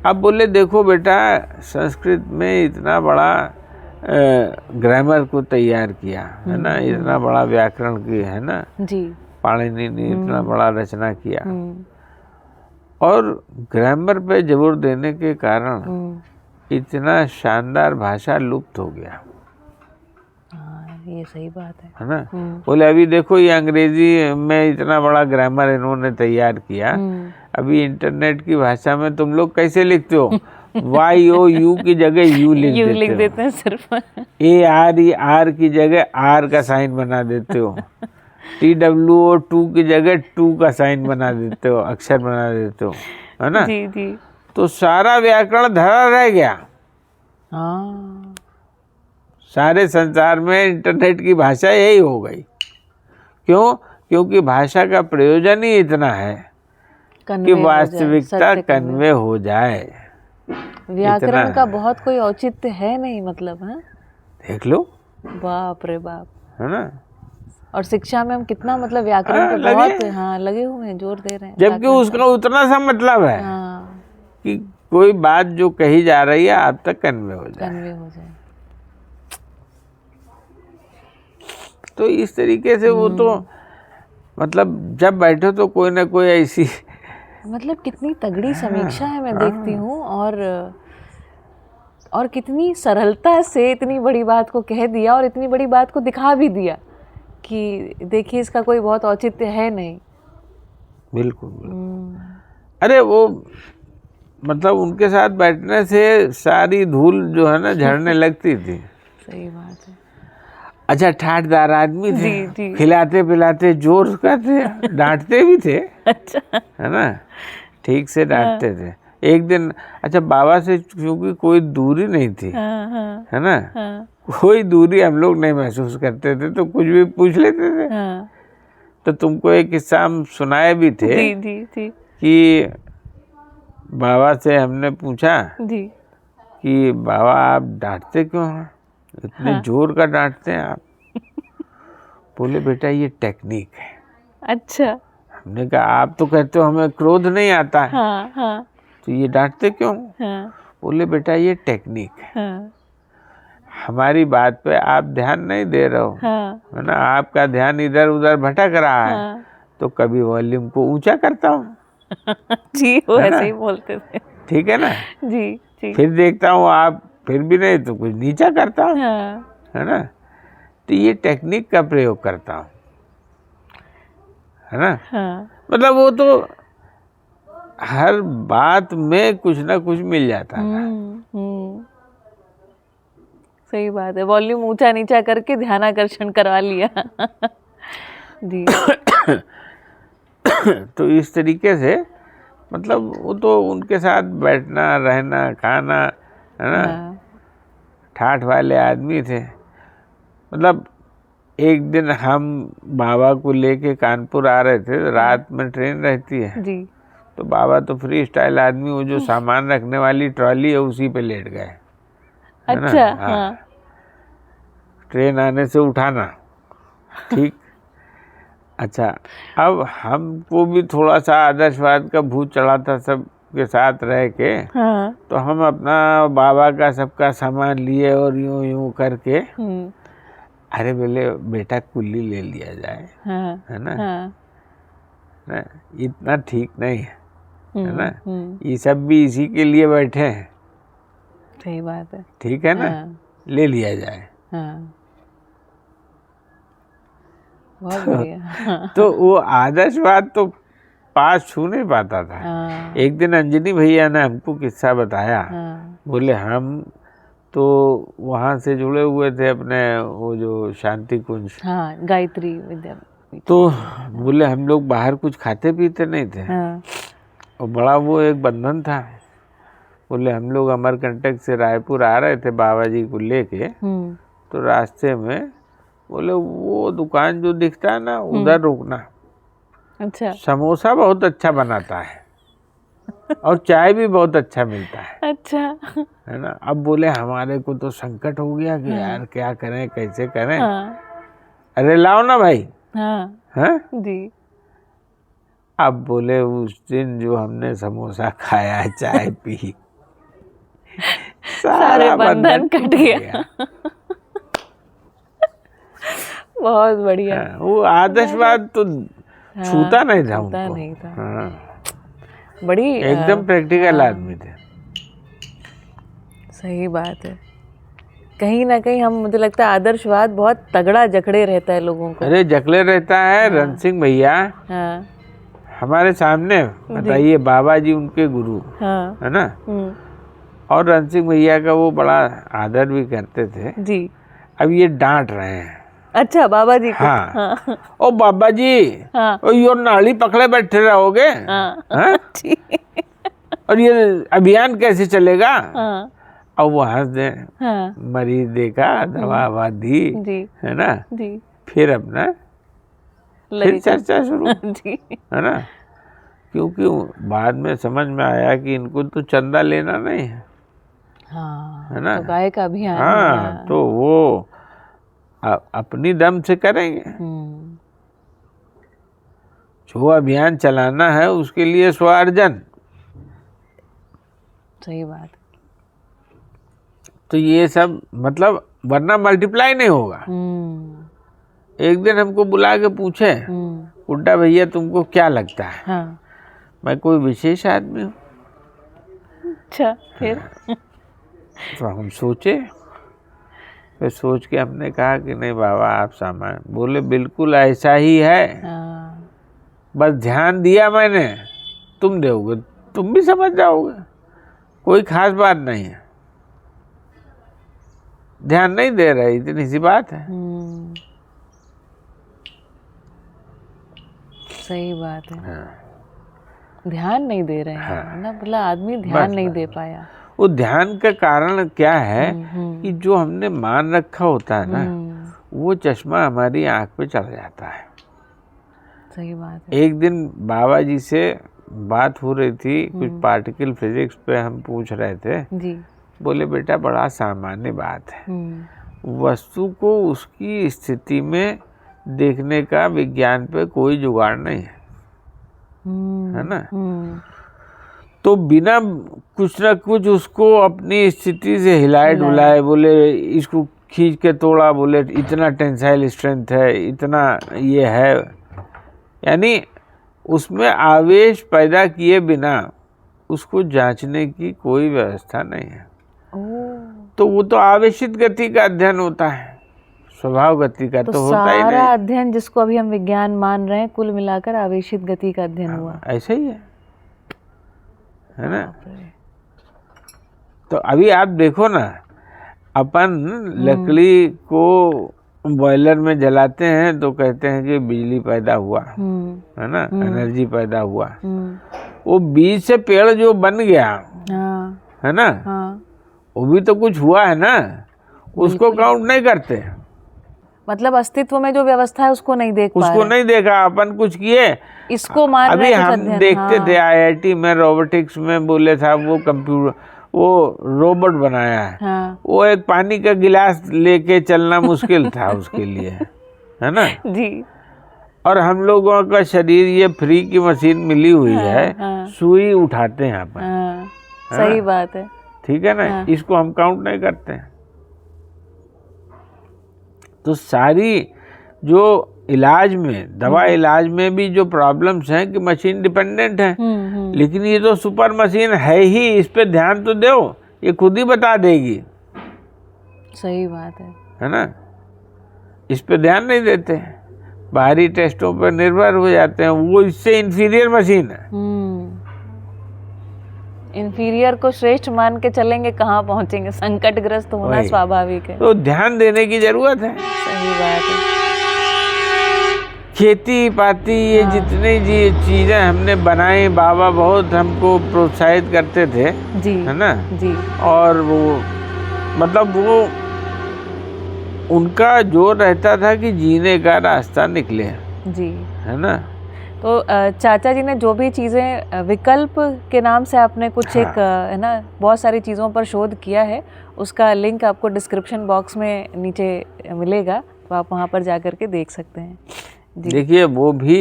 अब बोले देखो बेटा संस्कृत में इतना बड़ा ग्रामर को तैयार किया, है ना, इतना बड़ा व्याकरण की, है ना, जी। पाणिनि ने इतना बड़ा रचना किया, और ग्रामर पे जोर देने के कारण इतना शानदार भाषा लुप्त हो गया। हाँ, ये सही बात है ना। बोले अभी देखो ये अंग्रेजी में इतना बड़ा ग्रामर इन्होंने तैयार किया, अभी इंटरनेट की भाषा में तुम लोग कैसे लिखते हो, YOU की जगह यू लिख देते हैं सिर्फ। ARER की जगह आर का साइन बना देते हो, TWO2 की जगह 2 का साइन बना देते हो, अक्षर बना देते हो, है ना। जी जी। तो सारा व्याकरण धरा रह गया। हाँ, सारे संसार में इंटरनेट की भाषा यही हो गई। क्यों? क्योंकि भाषा का प्रयोजन ही इतना है कि वास्तविकता कन्वे हो जाए। व्याकरण का बहुत कोई औचित्य है नहीं, मतलब है। देख लो, बाप रे बाप, है ना। और शिक्षा में हम कितना मतलब व्याकरण पे बहुत लगे हुए हैं, जोर दे रहे हैं, जबकि उसका उतना सा मतलब है कि कोई बात जो कही जा रही है आप तक कन्वे हो जाए। तो इस तरीके से वो तो मतलब जब बैठो तो कोई ना कोई ऐसी मतलब कितनी तगड़ी समीक्षा है, मैं देखती हूँ, और कितनी सरलता से इतनी बड़ी बात को कह दिया और इतनी बड़ी बात को दिखा भी दिया कि देखिए इसका कोई बहुत औचित्य है नहीं। बिल्कुल। अरे वो मतलब उनके साथ बैठने से सारी धूल जो है ना झड़ने लगती थी। सही बात है। अच्छा, ठाठदार आदमी थे, जी। खिलाते पिलाते जोर करते, डांटते भी थे। अच्छा, है ना, ठीक से डांटते थे। एक दिन अच्छा बाबा से क्योंकि कोई दूरी नहीं थी, है ना, कोई दूरी हम लोग नहीं महसूस करते थे, तो कुछ भी पूछ लेते थे। तो तुमको एक किस्सा हम सुनाए भी थे कि बाबा से हमने पूछा कि बाबा आप डांटते क्यों हैं, इतने जोर का डांटते हैं आप। बोले बेटा ये टेक्निक है। अच्छा। हमने कहा आप तो कहते हो हमें क्रोध नहीं आता है, तो ये डांटते क्यों? बोले बेटा ये टेक्निक है, हमारी बात पे आप ध्यान नहीं दे रहे हो, है ना, आपका ध्यान इधर उधर भटक रहा है, तो कभी वॉल्यूम को ऊंचा करता हूँ। जी, वो ऐसे ही बोलते थे। ठीक है ना। जी। फिर देखता हूँ आप फिर भी नहीं तो कुछ नीचा करता हूँ, है ना। तो ये टेक्निक का प्रयोग करता हूँ, है ना। मतलब वो तो हर बात में कुछ ना कुछ मिल जाता है। सही बात है, वॉल्यूम ऊंचा नीचा करके ध्यानाकर्षण करवा लिया। जी। तो इस तरीके से मतलब वो तो उनके साथ बैठना रहना खाना, है ना, ठाठ वाले आदमी थे। मतलब एक दिन हम बाबा को लेके कानपुर आ रहे थे, रात में ट्रेन रहती है जी। तो बाबा तो फ्री स्टाइल आदमी, वो जो सामान रखने वाली ट्रॉली है उसी पे लेट गए। अच्छा। हाँ। ट्रेन आने से उठाना, ठीक। अच्छा, अब हमको भी थोड़ा सा आदर्शवाद का भूत चढ़ा था सब के साथ रह के। तो हम अपना बाबा का सबका सामान लिए और यूं यूं करके अरे बोले बेटा कुल्ली ले लिया जाए, है ना, ना इतना ठीक नहीं है ना, ये सब भी इसी के लिए बैठे हैं। सही बात है। ठीक है ना, ले लिया जाए। बहुत बढ़िया। तो वो आदर्शवाद तो पास छू नहीं पाता था। एक दिन अंजनी भैया ने हमको किस्सा बताया। बोले हम तो वहाँ से जुड़े हुए थे अपने वो जो शांति कुंज, गायत्री विद्या। तो बोले हम लोग बाहर कुछ खाते पीते नहीं थे, और बड़ा वो एक बंधन था। बोले हम लोग अमरकंटक से रायपुर आ रहे थे बाबा जी को लेके, तो रास्ते में बोले वो दुकान जो दिखता है ना उधर रुकना। अच्छा। समोसा बहुत अच्छा बनाता है और चाय भी बहुत अच्छा मिलता है। अच्छा, है ना। अब बोले हमारे को तो संकट हो गया कि यार क्या करें कैसे करें। अरे लाओ ना भाई। हाँ जी। अब बोले उस दिन जो हमने समोसा खाया चाय पी सारे बंधन कट गया। बहुत बढ़िया। हाँ, वो आदर्शवाद तो छूता नहीं था छूता उनको। नहीं था। हाँ, बड़ी एकदम प्रैक्टिकल आदमी थे। सही बात है। कहीं ना कहीं हम, मुझे लगता है आदर्शवाद बहुत तगड़ा जकड़े रहता है लोगों को। अरे जकले रहता है। रण सिंह भैया हाँ हमारे सामने, बताइए, बाबा जी उनके गुरु हाँ। है ना, और रण सिंह भैया का वो बड़ा आदर भी करते थे। जी। अब ये डांट रहे हैं। अच्छा, बाबा जी को। हाँ, हाँ ओ बाबा जी, हाँ ओ यो नाली पकड़े बैठे रहोगे, हाँ। हाँ? जी। और ये अभियान कैसे चलेगा? हाँ और वो हंस दे, हाँ। मरीज देखा, दवा ववा दी, जी है ना, जी। फिर अपना फिर लगी चर्चा शुरू, जी। है ना। क्योंकि बाद में समझ में आया कि इनको तो चंदा लेना नहीं है, हाँ, है ना। तो गाय का अभियान है। हाँ, तो वो अपनी दम से करेंगे। जो अभियान चलाना है उसके लिए स्वार्जन। सही बात। तो ये सब मतलब, वरना मल्टीप्लाई नहीं होगा। एक दिन हमको बुला के पूछे, गुड्डा भैया तुमको क्या लगता है? हाँ। मैं कोई विशेष आदमी हूँ? अच्छा, फिर? तो हम सोचे, फिर सोच के हमने कहा कि नहीं बाबा आप सामान्य। बोले बिल्कुल ऐसा ही है। हाँ। बस ध्यान दिया मैंने, तुम दोगे, तुम भी समझ जाओगे, कोई खास बात नहीं है। ध्यान नहीं दे रहे, इतनी सी बात है। सही बात है। हाँ। ध्यान नहीं दे रहे हैं। हाँ। ना, बोला आदमी ध्यान बस, नहीं बस। दे पाया। वो ध्यान का कारण क्या है कि जो हमने मान रखा होता है ना, वो चश्मा हमारी आंख पे चढ़ जाता है। सही बात है। एक दिन बाबा जी से बात हो रही थी, कुछ पार्टिकल फिजिक्स पे हम पूछ रहे थे। जी। बोले बेटा बड़ा सामान्य बात है, वस्तु को उसकी स्थिति में देखने का विज्ञान पे कोई जुगाड़ नहीं है ना। तो बिना कुछ ना कुछ उसको अपनी स्थिति से हिलाए डुलाए, बोले इसको खींच के तोड़ा, बोले इतना टेंसाइल स्ट्रेंथ है, इतना ये है, यानी उसमें आवेश पैदा किए बिना उसको जांचने की कोई व्यवस्था नहीं है। तो वो तो आवेशित गति का अध्ययन होता है, स्वभाव गति का तो होता ही नहीं। सारा अध्ययन जिसको अभी हम विज्ञान मान रहे हैं, कुल मिलाकर आवेशित गति का अध्ययन हुआ। ऐसा ही है ना। तो अभी आप देखो ना, अपन लकड़ी को बॉयलर में जलाते हैं तो कहते हैं कि बिजली पैदा हुआ, है ना, एनर्जी पैदा हुआ। वो बीज से पेड़ जो बन गया, है ना, वो भी तो कुछ हुआ है ना, उसको काउंट नहीं करते। मतलब अस्तित्व में जो व्यवस्था है उसको नहीं देख पा रहे। उसको नहीं देखा, अपन कुछ किए, इसको मान अभी रहे हैं। हम देखते थे IIT में रोबोटिक्स में, बोले साहब वो कंप्यूटर, वो रोबोट बनाया है। हाँ। वो एक पानी का गिलास लेके चलना मुश्किल था उसके लिए, है ना जी। और हम लोगों का शरीर, ये फ्री की मशीन मिली हुई है, सुई उठाते हैं अपन। सही बात है। ठीक है ना, इसको हम काउंट नहीं करते हैं। तो सारी जो इलाज में, दवा इलाज में भी जो प्रॉब्लम्स हैं कि मशीन डिपेंडेंट है, लेकिन ये तो सुपर मशीन है ही, इस पे ध्यान तो दो, ये खुद ही बता देगी। सही बात है ना। इस पे ध्यान नहीं देते, बाहरी टेस्टों पर निर्भर हो जाते हैं। वो इससे इंफीरियर मशीन है। इंफीरियर को श्रेष्ठ मान के चलेंगे, कहाँ पहुंचेंगे? संकटग्रस्त होना स्वाभाविक है। तो ध्यान देने की जरूरत है। सही बात है। खेती पाती ये जितनी चीजें हमने बनाई, बाबा बहुत हमको प्रोत्साहित करते थे। जी। है ना जी। और वो मतलब वो उनका जोर रहता था कि जीने का रास्ता निकले। जी। है ना। तो चाचा जी ने जो भी चीज़ें, विकल्प के नाम से आपने कुछ एक, है ना, बहुत सारी चीज़ों पर शोध किया है, उसका लिंक आपको डिस्क्रिप्शन बॉक्स में नीचे मिलेगा, तो आप वहाँ पर जा कर के देख सकते हैं। देखिए वो भी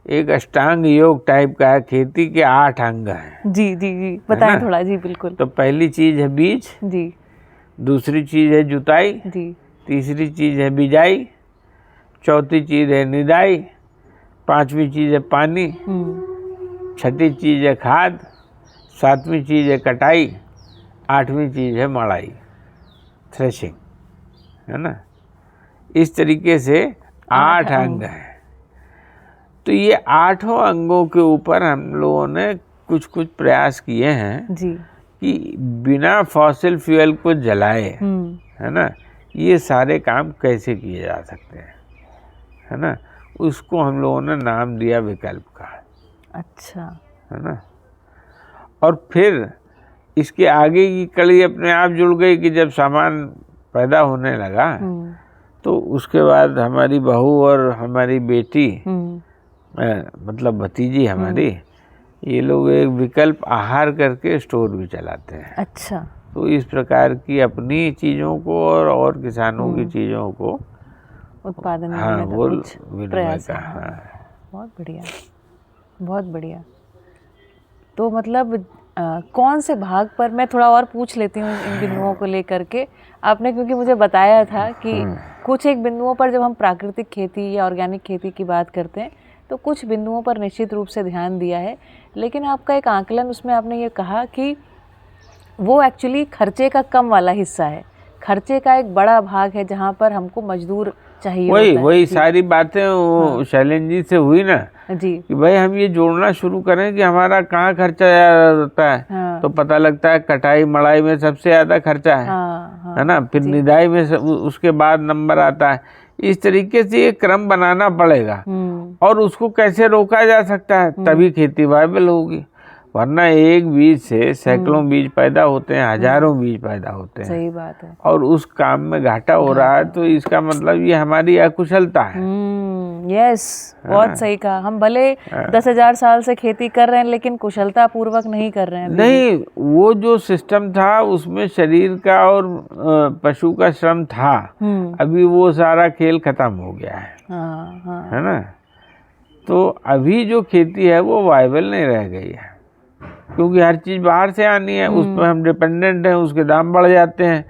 एक अष्टांग योग टाइप का है। खेती के 8 अंग हैं। जी जी जी, बताएं थोड़ा। जी बिल्कुल। तो पहली चीज है बीज। जी। दूसरी चीज़ है जुताई, जी। तीसरी चीज़ है बिजाई, चौथी चीज़ है निदाई, पांचवी चीज़ है पानी, छठी चीज़ है खाद, सातवीं चीज़ है कटाई, आठवीं चीज़ है मड़ाई, थ्रेशिंग, है ना। इस तरीके से 8 अंग हैं। तो ये 8 अंगों के ऊपर हम लोगों ने कुछ कुछ प्रयास किए हैं जी। कि बिना फॉसिल फ्यूल को जलाए, है ना, ये सारे काम कैसे किए जा सकते हैं, है ना। उसको हम लोगों ने नाम दिया विकल्प का। अच्छा। है ना। और फिर इसके आगे की कड़ी अपने आप जुड़ गई कि जब सामान पैदा होने लगा तो उसके बाद हमारी बहू और हमारी बेटी, मतलब भतीजी हमारी, ये लोग एक विकल्प आहार करके स्टोर भी चलाते हैं। अच्छा। तो इस प्रकार की अपनी चीज़ों को और किसानों की चीज़ों को उत्पादन हाँ करने का वो कुछ प्रयास है। हाँ। बहुत बढ़िया, बहुत बढ़िया। तो मतलब कौन से भाग पर, मैं थोड़ा और पूछ लेती हूँ इन बिंदुओं को लेकर के। आपने क्योंकि मुझे बताया था कि कुछ एक बिंदुओं पर जब हम प्राकृतिक खेती या ऑर्गेनिक खेती की बात करते हैं तो कुछ बिंदुओं पर निश्चित रूप से ध्यान दिया है, लेकिन आपका एक आकलन उसमें आपने ये कहा कि वो एक्चुअली खर्चे का कम वाला हिस्सा है, खर्चे का एक बड़ा भाग है जहाँ पर हमको मजदूर चाहिए होता है। वही सारी बातें वो शैलेंद्र जी से हुई ना जी, कि भाई हम ये जोड़ना शुरू करें कि हमारा कहाँ खर्चा ज़्यादा होता है। तो पता लगता है कटाई मड़ाई में सबसे ज़्यादा खर्चा है, है ना। फिर निदाई में उसके बाद नंबर आता है। इस तरीके से ये क्रम बनाना पड़ेगा और उसको कैसे रोका जा सकता है, तभी खेती वायबल होगी। वरना एक बीज से सैकड़ों बीज पैदा होते हैं, हजारों बीज पैदा होते हैं। सही बात है। और उस काम में घाटा हो रहा है तो इसका मतलब ये हमारी अकुशलता है। यस, बहुत सही कहा। हम भले 10,000 साल से खेती कर रहे हैं लेकिन कुशलता पूर्वक नहीं कर रहे हैं। नहीं, वो जो सिस्टम था उसमें शरीर का और पशु का श्रम था, अभी वो सारा खेल खत्म हो गया है। है ना। तो अभी जो खेती है वो वायबल नहीं रह गई है, क्योंकि हर चीज़ बाहर से आनी है, उस पर हम डिपेंडेंट हैं, उसके दाम बढ़ जाते हैं,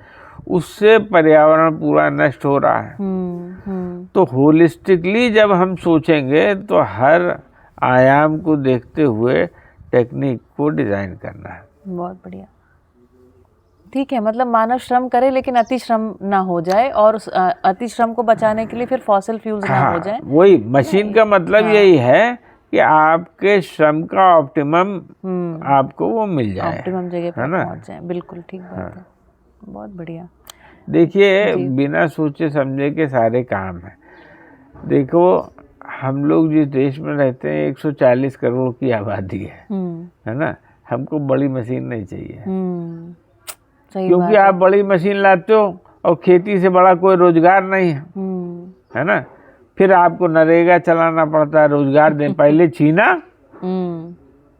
उससे पर्यावरण पूरा नष्ट हो रहा है। तो होलिस्टिकली जब हम सोचेंगे तो हर आयाम को देखते हुए टेक्निक को डिज़ाइन करना है। बहुत बढ़िया, ठीक है। मतलब मानव श्रम करे लेकिन अति श्रम ना हो जाए, और अति श्रम को बचाने के लिए फिर फॉसिल फ्यूल्स ना हो जाए। वही मशीन का मतलब यही है कि आपके श्रम का ऑप्टिमम आपको वो मिल जाए, ऑप्टिमम जगह पर पहुंच जाए। बिल्कुल ठीक बात है, बहुत बढ़िया। देखिए, बिना सोचे समझे के सारे काम हैं। देखो, हम लोग जिस देश में रहते हैं 140 करोड़ की आबादी है ना। हमको बड़ी मशीन नहीं चाहिए, क्योंकि आप बड़ी मशीन लाते हो और खेती से बड़ा कोई रोजगार नहीं है ना। फिर आपको नरेगा चलाना पड़ता है, रोजगार दें। पहले छीना,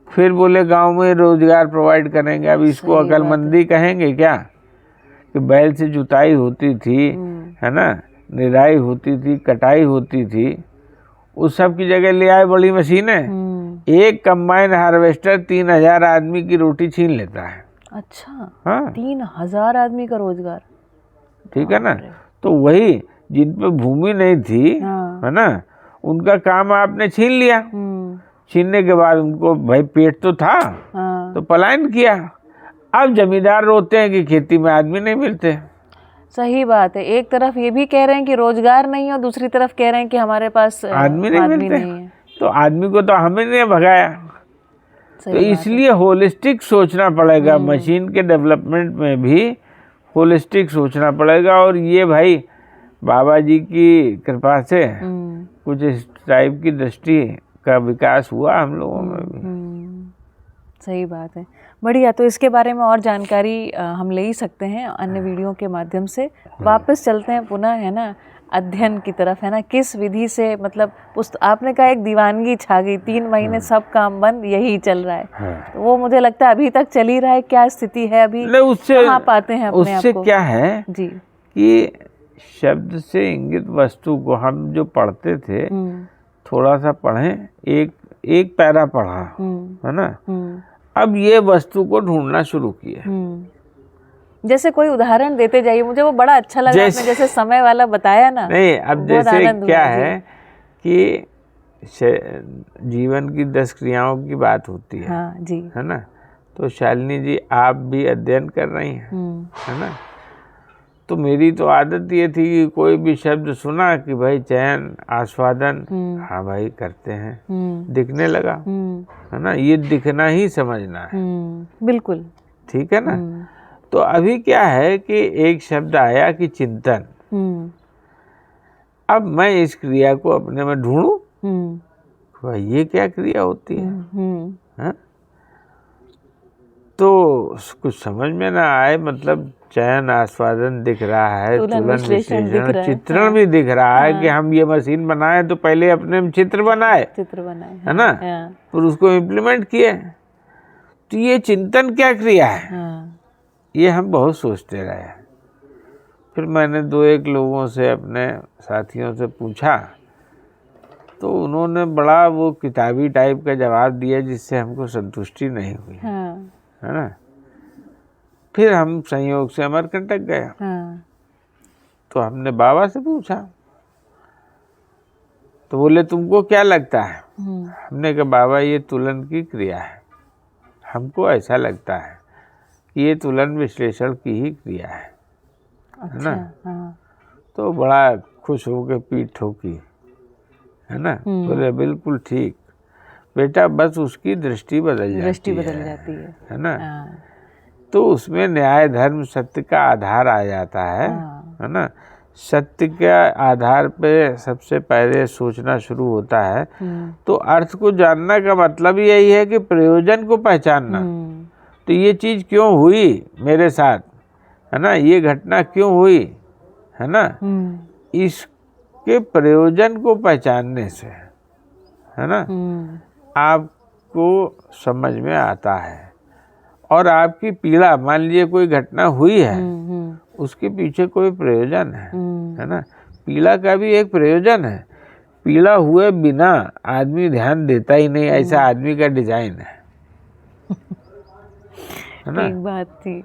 फिर बोले गांव में रोजगार प्रोवाइड करेंगे। अब इसको अकलमंदी कहेंगे क्या? कि बैल से जुताई होती थी, है ना, निराई होती थी, कटाई होती थी, उस सब की जगह ले आए बड़ी मशीनें। एक कंबाइन हार्वेस्टर 3,000 आदमी की रोटी छीन लेता है। अच्छा, हाँ, 3,000 आदमी का रोजगार, ठीक है ना। तो वही जिन पे भूमि नहीं थी, है ना, उनका काम आपने छीन लिया। छीनने के बाद उनको भाई पेट तो था, तो पलायन किया। अब जमींदार रोते हैं कि खेती में आदमी नहीं मिलते। सही बात है। एक तरफ ये भी कह रहे हैं कि रोजगार नहीं है और दूसरी तरफ कह रहे हैं कि हमारे पास आदमी नहीं मिलते हैं। तो आदमी को तो हमें नहीं भगाया। तो इसलिए होलिस्टिक सोचना पड़ेगा। मशीन के डेवलपमेंट में भी होलिस्टिक सोचना पड़ेगा। और ये भाई बाबा जी की कृपा से कुछ इस टाइप की दृष्टि का विकास हुआ हम लोगों में भी। सही बात है, बढ़िया। तो इसके बारे में और जानकारी हम ले ही सकते हैं अन्य वीडियो के माध्यम से। वापस चलते हैं पुनः, है ना, अध्ययन की तरफ, है ना। किस विधि से, मतलब आपने कहा एक दीवानगी छा गई, 3 महीने सब काम बंद, यही चल रहा है। तो वो मुझे लगता है अभी तक चल ही रहा है। क्या स्थिति है अभी, कहाँ पाते हैं अपने आप को? उससे क्या है जी, कि शब्द से इंगित वस्तु को हम जो पढ़ते थे, थोड़ा सा पढ़ें, एक पैरा पढ़ा, है ना, अब ये वस्तु को ढूंढना शुरू किया। जैसे कोई उदाहरण देते जाइए, मुझे वो बड़ा अच्छा लगा आपने जैसे समय वाला बताया ना। नहीं, अब जैसे क्या है कि जीवन की 10 क्रियाओं की बात होती है। हाँ जी। है ना? तो शालिनी जी आप भी अध्ययन कर रही हैं, है ना? तो मेरी तो आदत ये थी कि कोई भी शब्द सुना कि भाई चयन, आस्वादन, हाँ भाई करते हैं, दिखने लगा, है ना? ये दिखना ही समझना है। बिल्कुल ठीक है ना? तो अभी क्या है कि एक शब्द आया कि चिंतन। अब मैं इस क्रिया को अपने में ढूंढूं, भाई ये क्या क्रिया होती है? हाँ? तो कुछ समझ में ना आए, मतलब चयन, आस्वादन दिख रहा है, तुलन विश्लेषण, चित्रण भी दिख रहा है कि हम ये मशीन बनाए तो पहले अपने चित्र बनाए, है ना? फिर उसको इम्प्लीमेंट किए। तो ये चिंतन क्या क्रिया है? ये हम बहुत सोचते रहे। फिर मैंने 2-1 लोगों से, अपने साथियों से पूछा, तो उन्होंने बड़ा वो किताबी टाइप का जवाब दिया जिससे हमको संतुष्टि नहीं हुई। है ना? फिर हम संयोग से अमरकंटक गए। तो हमने बाबा से पूछा, तो बोले तुमको क्या लगता है? हमने कहा बाबा ये तुलन की क्रिया है, हमको ऐसा लगता है कि ये तुलन विश्लेषण की ही क्रिया है। है ना? तो बड़ा खुश होकर पीठ ठोकी, है ना? बोले बिल्कुल ठीक बेटा, बस उसकी दृष्टि बदल जाती है ना? तो उसमें न्याय, धर्म, सत्य का आधार आ जाता है ना? सत्य के आधार पे सबसे पहले सोचना शुरू होता है। तो अर्थ को जानना का मतलब यही है कि प्रयोजन को पहचानना। तो ये चीज क्यों हुई मेरे साथ, है ना? ये घटना क्यों हुई, है ना? इसके प्रयोजन को पहचानने से, है ना, आपको समझ में आता है। और आपकी पीड़ा, मान लीजिए कोई घटना हुई है, उसके पीछे कोई प्रयोजन है ना? पीड़ा का भी एक प्रयोजन है। पीड़ा हुए बिना आदमी ध्यान देता ही नहीं, ऐसा आदमी का डिजाइन है ना? एक बात थी।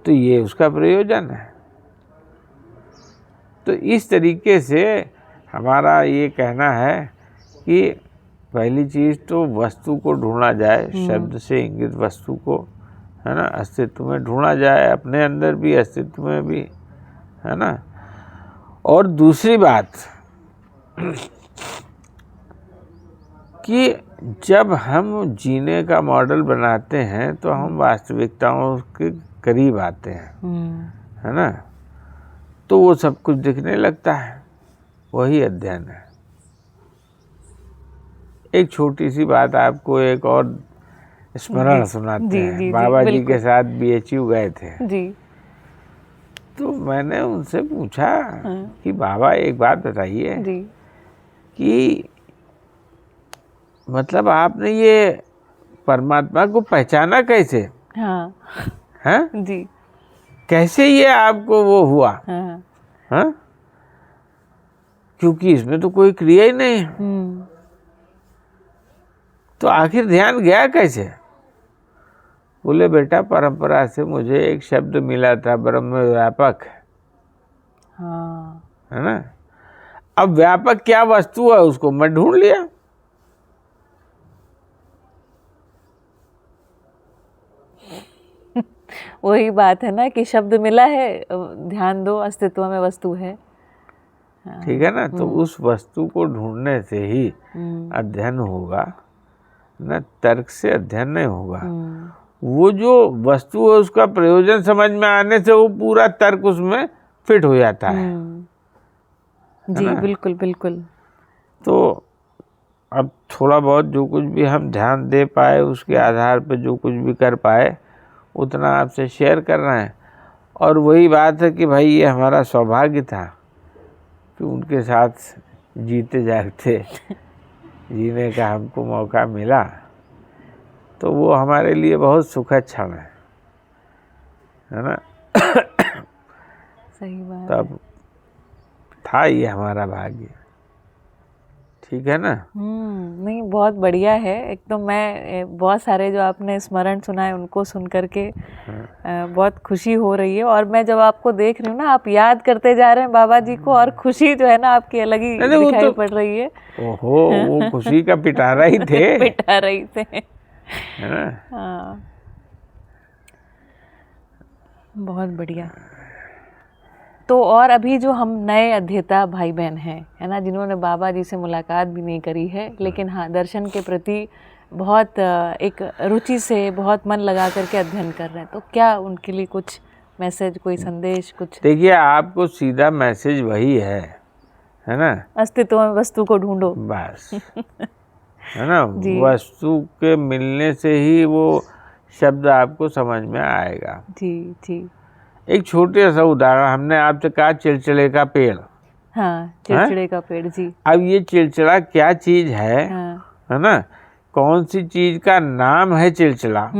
तो ये उसका प्रयोजन है। तो इस तरीके से हमारा ये कहना है कि पहली चीज तो वस्तु को ढूंढा जाए, शब्द से इंगित वस्तु को, है ना, अस्तित्व में ढूंढा जाए, अपने अंदर भी, अस्तित्व में भी, है ना? और दूसरी बात कि जब हम जीने का मॉडल बनाते हैं तो हम वास्तविकताओं के करीब आते हैं, है ना? तो वो सब कुछ दिखने लगता है, वही अध्ययन है। एक छोटी सी बात आपको एक और स्मरण सुनाते हैं। बाबा जी के साथ BHU गए थे जी। तो मैंने उनसे पूछा कि बाबा एक बात बताइए कि मतलब आपने ये परमात्मा को पहचाना कैसे? हाँ जी। कैसे ये आपको वो हुआ? हाँ? क्योंकि इसमें तो कोई क्रिया ही नहीं है। तो आखिर ध्यान गया कैसे? बोले बेटा परंपरा से मुझे एक शब्द मिला था, ब्रह्म व्यापक, है ना? अब व्यापक क्या वस्तु है उसको मैं ढूंढ लिया। वही बात है ना कि शब्द मिला है, ध्यान दो, अस्तित्व में वस्तु है। ठीक है ना? तो उस वस्तु को ढूंढने से ही अध्ययन होगा ना, तर्क से अध्ययन नहीं होगा। वो जो वस्तु है उसका प्रयोजन समझ में आने से वो पूरा तर्क उसमें फिट हो जाता है। जी बिल्कुल बिल्कुल। तो अब थोड़ा बहुत जो कुछ भी हम ध्यान दे पाए, उसके आधार पर जो कुछ भी कर पाए उतना आपसे शेयर कर रहे हैं। और वही बात है कि भाई ये हमारा सौभाग्य था कि उनके साथ जीते जागते जीने का हमको मौका मिला। तो वो हमारे लिए बहुत सुखद क्षण है ना? सही बात। तब था ये हमारा भाग्य। ठीक है ना। नहीं बहुत बढ़िया है एकदम। मैं बहुत सारे जो आपने स्मरण सुनाए उनको सुन करके बहुत खुशी हो रही है। और मैं जब आपको देख रही हूँ ना, आप याद करते जा रहे हैं बाबा जी को, और खुशी जो है ना आपकी अलग ही नहीं, वो दिखाई तो पड़ रही है। ओहो, वो खुशी का पिटारा ही थे, पिटा रही थे। है ना। हाँ, बहुत बढ़िया। तो और अभी जो हम नए अध्येता भाई बहन हैं, है ना, जिन्होंने बाबा जी से मुलाकात भी नहीं करी है, लेकिन हाँ दर्शन के प्रति बहुत एक रुचि से बहुत मन लगा करके अध्ययन कर रहे हैं, तो क्या उनके लिए कुछ मैसेज, कोई संदेश, कुछ? देखिए, आपको सीधा मैसेज वही है ना, अस्तित्व में वस्तु को ढूंढो, बस। है ना, वस्तु के मिलने से ही वो शब्द आपको समझ में आएगा। जी जी। एक छोटे सा उदाहरण, हमने आपसे कहा चिलचिले का पेड़। हाँ, चिड़चिड़े का पेड़, जी। अब ये चिलचिला क्या चीज है हाँ। है ना, कौन सी चीज का नाम है चिलचिला,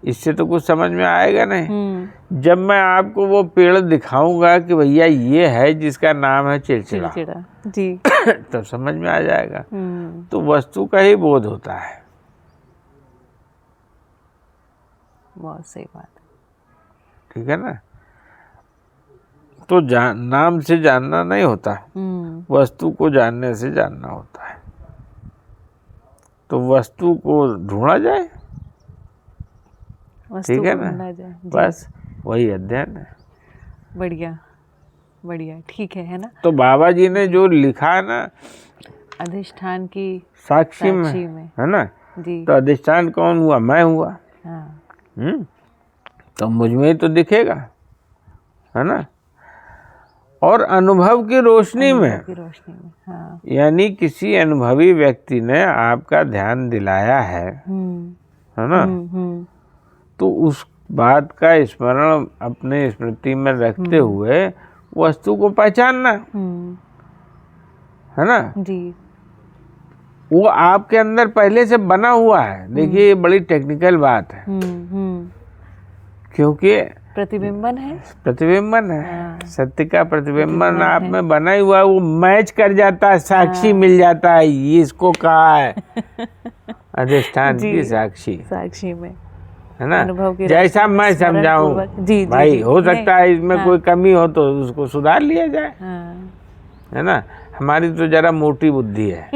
इससे तो कुछ समझ में आएगा नहीं। जब मैं आपको वो पेड़ दिखाऊंगा कि भैया ये है जिसका नाम है चिलचिला, जी तब समझ में आ जाएगा। तो वस्तु का ही बोध होता है। बहुत सही बात, ठीक है ना। तो नाम से जानना नहीं होता, वस्तु को जानने से जानना होता है। तो वस्तु को ढूंढा जाए, ठीक है ना, बस वही अध्ययन है। बढ़िया बढ़िया, ठीक है ना। तो बाबा जी ने जो लिखा है ना, अधिष्ठान की साक्षी में, है ना जी। तो अधिष्ठान कौन हुआ? मैं हुआ। हाँ। तो मुझ में ही तो दिखेगा, है ना। और अनुभव की रोशनी में, हाँ। यानी किसी अनुभवी व्यक्ति ने आपका ध्यान दिलाया है ना, तो उस बात का स्मरण अपने स्मृति में रखते हुए वस्तु को पहचानना, है ना जी। वो आपके अंदर पहले से बना हुआ है। देखिए, ये बड़ी टेक्निकल बात है, क्योंकि प्रतिबिंबन है, हाँ। सत्य का प्रतिबिंबन आप में बना ही हुआ है, वो मैच कर जाता है, साक्षी मिल जाता है। ये इसको कहा है अधिष्ठान की साक्षी में, है ना। जैसा मैं समझाऊं भाई, हो सकता है इसमें कोई कमी हो तो उसको सुधार लिया जाए, है ना। हमारी तो जरा मोटी बुद्धि है।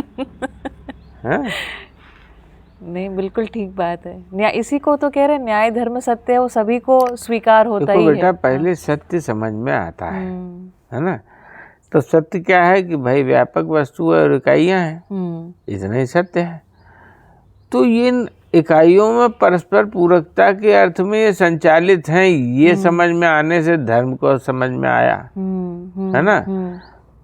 नहीं, बिल्कुल ठीक बात है। न्याय, इसी को तो कह रहे हैं, न्याय धर्म सत्य है, वो सभी को स्वीकार होता ही है। बेटा, पहले सत्य समझ में आता है ना। तो सत्य क्या है कि भाई व्यापक वस्तु और इकाइयां हैं, इतना ही सत्य है। तो ये इकाइयों में परस्पर पूरकता के अर्थ में ये संचालित हैं, ये समझ में आने से धर्म को समझ में आया, है ना।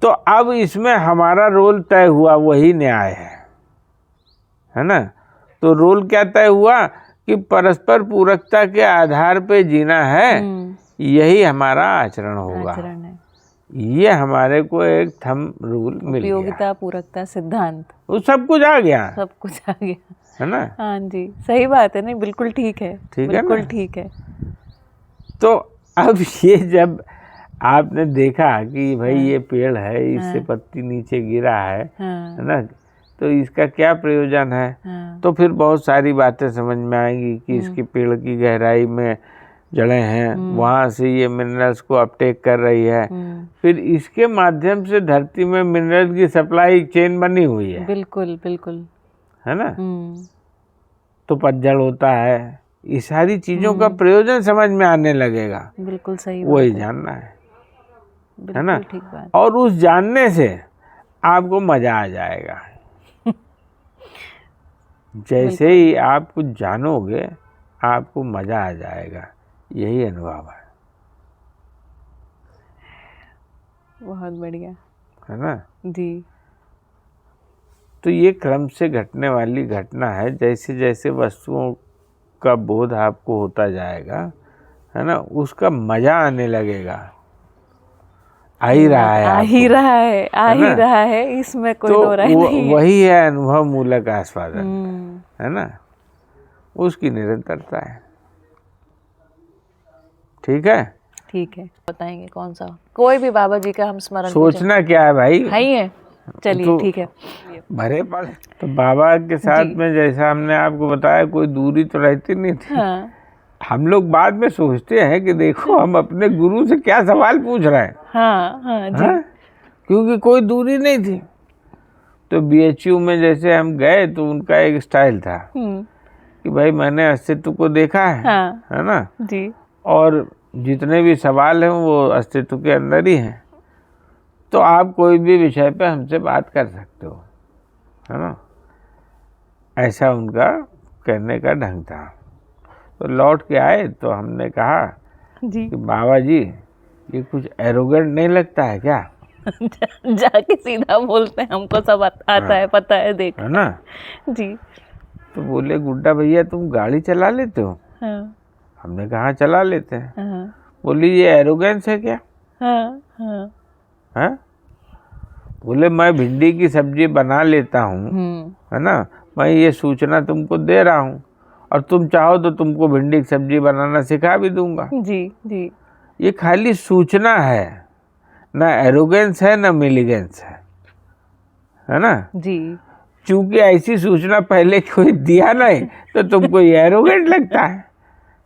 तो अब इसमें हमारा रोल तय हुआ, वही न्याय है ना। तो रोल क्या तय हुआ कि परस्पर पूरकता के आधार पे जीना है, यही हमारा आचरण होगा। ये हमारे को एक थंब रूल मिल गया, उपयोगिता पूरकता सिद्धांत, वो सब कुछ आ गया, है ना। हाँ जी, सही बात है। नहीं, बिल्कुल ठीक है, बिल्कुल ठीक है। तो अब ये जब आपने देखा कि भाई ये पेड़ है, इससे पत्ती नीचे गिरा है ना, तो इसका क्या प्रयोजन है। तो फिर बहुत सारी बातें समझ में आएंगी कि इसकी पेड़ की गहराई में जड़ें हैं, वहाँ से ये मिनरल्स को अपटेक कर रही है, फिर इसके माध्यम से धरती में मिनरल की सप्लाई चेन बनी हुई है। बिल्कुल बिल्कुल, है ना। तो पतझड़ होता है, ये सारी चीजों का प्रयोजन समझ में आने लगेगा। बिल्कुल सही, वही जानना है ना। ठीक बात। और उस जानने से आपको मजा आ जाएगा। जैसे ही आप कुछ जानोगे आपको मजा आ जाएगा, यही अनुभव है। बहुत बढ़िया, है ना जी। तो ये क्रम से घटने वाली घटना है। जैसे जैसे वस्तुओं का बोध आपको होता जाएगा, है ना, उसका मजा आने लगेगा। आ ही रहा है, इसमें कोई दो राय नहीं है। वही है अनुभव मूलक आस्वादन, है ना, उसकी निरंतरता है। ठीक है, बताएंगे कौन सा, कोई भी बाबा जी का हम स्मरण। सोचना क्या है भाई, है चलिए तो ठीक है। भरे पड़े। तो बाबा के साथ में जैसा हमने आपको बताया, कोई दूरी तो रहती नहीं थी। हाँ हम लोग बाद में सोचते हैं कि देखो हम अपने गुरु से क्या सवाल पूछ रहे हैं। हाँ हाँ जी। हाँ? क्योंकि कोई दूरी नहीं थी। तो BHU में जैसे हम गए तो उनका एक स्टाइल था कि भाई मैंने अस्तित्व को देखा है, हाँ है ना, जी। और जितने भी सवाल हैं वो अस्तित्व के अंदर ही हैं, तो आप कोई भी विषय पे हमसे बात कर सकते हो, है ना। ऐसा उनका कहने का ढंग था। तो लौट के आए तो हमने कहा जी कि बाबा जी ये कुछ एरोगेंट नहीं लगता है क्या, जाके सीधा बोलते हैं, हमको सब आता है, पता है, देख है ना। जी। तो बोले गुड्डा भैया तुम गाड़ी चला लेते हो। हाँ हमने कहा चला लेते हैं। हाँ बोली ये एरोगेंस है क्या। हाँ हाँ। है बोले मैं भिंडी की सब्जी बना लेता हूँ, है ना, मैं ये सूचना तुमको दे रहा हूँ, और तुम चाहो तो तुमको भिंडी की सब्जी बनाना सिखा भी दूंगा। जी जी। ये खाली सूचना है, ना एरोगेंस है ना मिलीगेंस है ना। जी चूंकि ऐसी सूचना पहले कोई दिया नहीं तो तुमको ये एरोगेंट लगता है।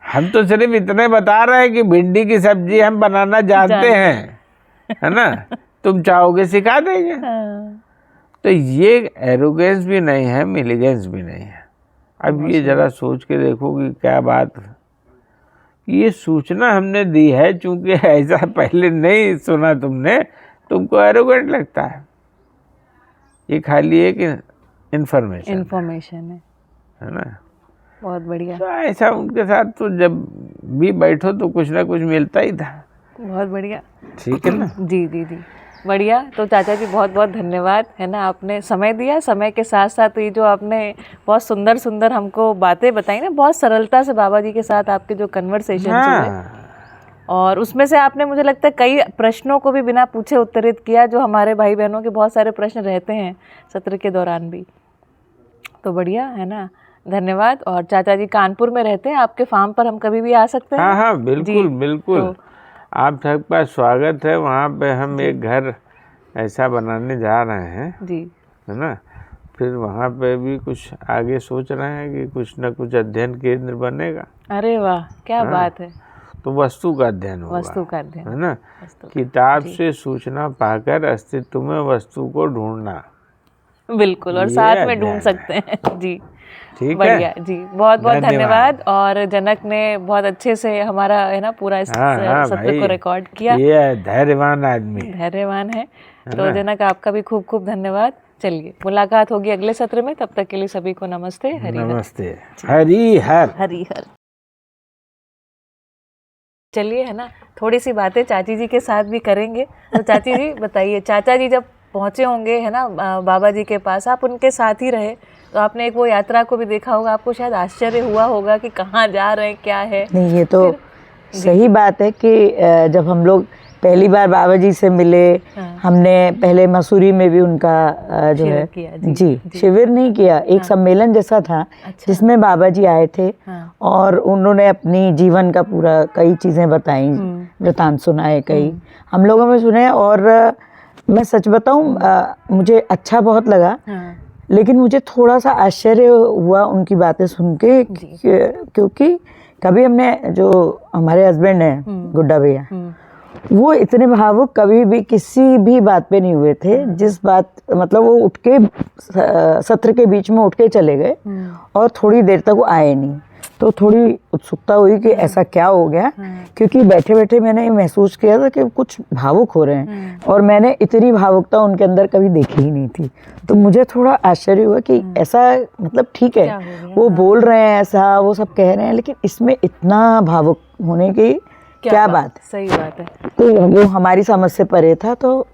हम तो सिर्फ इतने बता रहे हैं कि भिंडी की सब्जी हम बनाना जानते हैं, है ना, तुम चाहोगे सिखा देंगे। हाँ। तो ये एरोगेंस भी नहीं है, मिलीगेंस भी नहीं है। अब ये जरा सोच के देखो कि क्या बात है। ये सूचना हमने दी है, चूंकि ऐसा पहले नहीं सुना तुमने, तुमको एरोगेंट लगता है। ये खाली एक इन्फॉर्मेशन है ना। बहुत बढ़िया। तो ऐसा उनके साथ तो जब भी बैठो तो कुछ ना कुछ मिलता ही था। बहुत बढ़िया। ठीक है ना। जी जी जी बढ़िया। तो चाचा जी बहुत बहुत धन्यवाद, है ना, आपने समय दिया। समय के साथ साथ ये जो आपने बहुत सुंदर सुंदर हमको बातें बताई ना, बहुत सरलता से बाबा जी के साथ आपके जो कन्वर्सेशन हुए, और उसमें से आपने, मुझे लगता है, कई प्रश्नों को भी बिना पूछे उत्तरित किया, जो हमारे भाई बहनों के बहुत सारे प्रश्न रहते हैं सत्र के दौरान भी। तो बढ़िया, है ना, धन्यवाद। और चाचा जी कानपुर में रहते हैं, आपके फार्म पर हम कभी भी आ सकते हैं? हाँ हाँ बिल्कुल बिल्कुल। तो आप सबका स्वागत है। वहाँ पे हम एक घर ऐसा बनाने जा रहे हैं जी, है ना। फिर वहाँ पे भी कुछ आगे सोच रहे हैं कि कुछ न कुछ अध्ययन केंद्र बनेगा। अरे वाह, क्या बात है। तो वस्तु का अध्ययन होगा, वस्तु का अध्ययन, है ना। किताब से सूचना पाकर अस्तित्व में वस्तु को ढूंढना, बिल्कुल, और साथ में ढूंढ सकते हैं। जी ठीक बढ़िया है। जी, बहुत बहुत धन्यवाद। और जनक ने बहुत अच्छे से हमारा, है ना, पूरा इस सत्र को रिकॉर्ड किया। ये धैर्यवान आदमी, धैर्यवान है। तो जनक आपका भी खूब खूब धन्यवाद। चलिए, मुलाकात होगी अगले सत्र में, तब तक के लिए सभी को नमस्ते। हरि हर। नमस्ते। हरि हर। हरि हर। चलिए, है ना, थोड़ी सी बातें चाची जी के साथ भी करेंगे। तो चाची जी बताइए, चाचा जी जब पहुंचे होंगे, है ना, बाबा जी के पास, आप उनके साथ ही रहे, तो आपने एक वो यात्रा को भी देखा होगा, आपको शायद आश्चर्य हुआ होगा कि कहाँ जा रहे हैं, क्या है। नहीं, ये तो सही बात है कि जब हम लोग पहली बार बाबा जी से मिले, हमने पहले मसूरी में भी उनका जो है किया, जी शिविर नहीं किया, एक सम्मेलन जैसा था जिसमें बाबा जी आए थे और उन्होंने अपनी जीवन का पूरा कई चीज़ें बताई, वृतांत सुनाए, कई हम लोगों में सुने। और मैं सच बताऊं, मुझे अच्छा बहुत लगा, लेकिन मुझे थोड़ा सा आश्चर्य हुआ उनकी बातें सुन के, क्योंकि कभी हमने, जो हमारे हस्बैंड हैं गुड्डा भैया, वो इतने भावुक कभी भी किसी भी बात पे नहीं हुए थे। जिस बात, मतलब वो उठ के सत्र के बीच में उठ के चले गए और थोड़ी देर तक वो आए नहीं। तो थोड़ी उत्सुकता हुई कि ऐसा क्या हो गया, क्योंकि बैठे बैठे मैंने महसूस किया था कि कुछ भावुक हो रहे हैं, और मैंने इतनी भावुकता उनके अंदर कभी देखी ही नहीं थी। तो मुझे थोड़ा आश्चर्य हुआ कि ऐसा, मतलब ठीक है वो बोल रहे हैं ऐसा, वो सब कह रहे हैं, लेकिन इसमें इतना भावुक होने की क्या बात। सही बात है। तो वो हमारी समझ से परे था। तो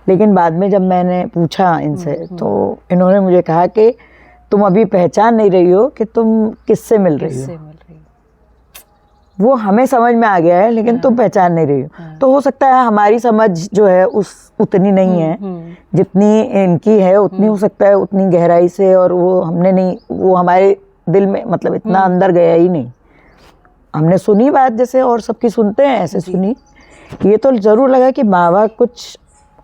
लेकिन बाद में जब मैंने पूछा इनसे, तो इन्होंने मुझे कहा कि तुम अभी पहचान नहीं रही हो कि तुम किससे मिल रही हो। वो हमें समझ में आ गया है, लेकिन तुम पहचान नहीं रही हो। तो हो सकता है हमारी समझ जो है उतनी नहीं है जितनी इनकी है, उतनी हो सकता है उतनी गहराई से, और वो हमने नहीं, वो हमारे दिल में, मतलब इतना अंदर गया ही नहीं। हमने सुनी बात जैसे और सबकी सुनते हैं, ऐसे सुनी। ये तो जरूर लगा कि बाबा कुछ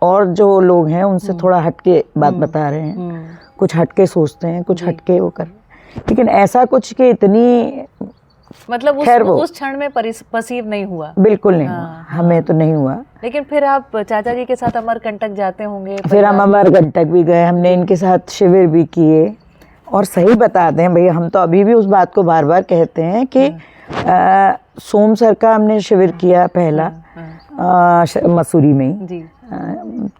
और जो लोग हैं उनसे थोड़ा हटके बात बता रहे हैं, कुछ हटके सोचते हैं, कुछ हटके वो कर, लेकिन ऐसा कुछ कि इतनी मतलब उस क्षण में परसीव नहीं हुआ, बिल्कुल नहीं हुआ, हमें तो नहीं हुआ। लेकिन फिर आप चाचा जी के साथ अमरकंटक जाते होंगे? फिर हम अमरकंटक भी गए, हमने इनके साथ शिविर भी किए। और सही बताते हैं भैया, हम तो अभी भी उस बात को बार बार कहते हैं कि सोम सर का हमने शिविर किया पहला मसूरी में ही जी।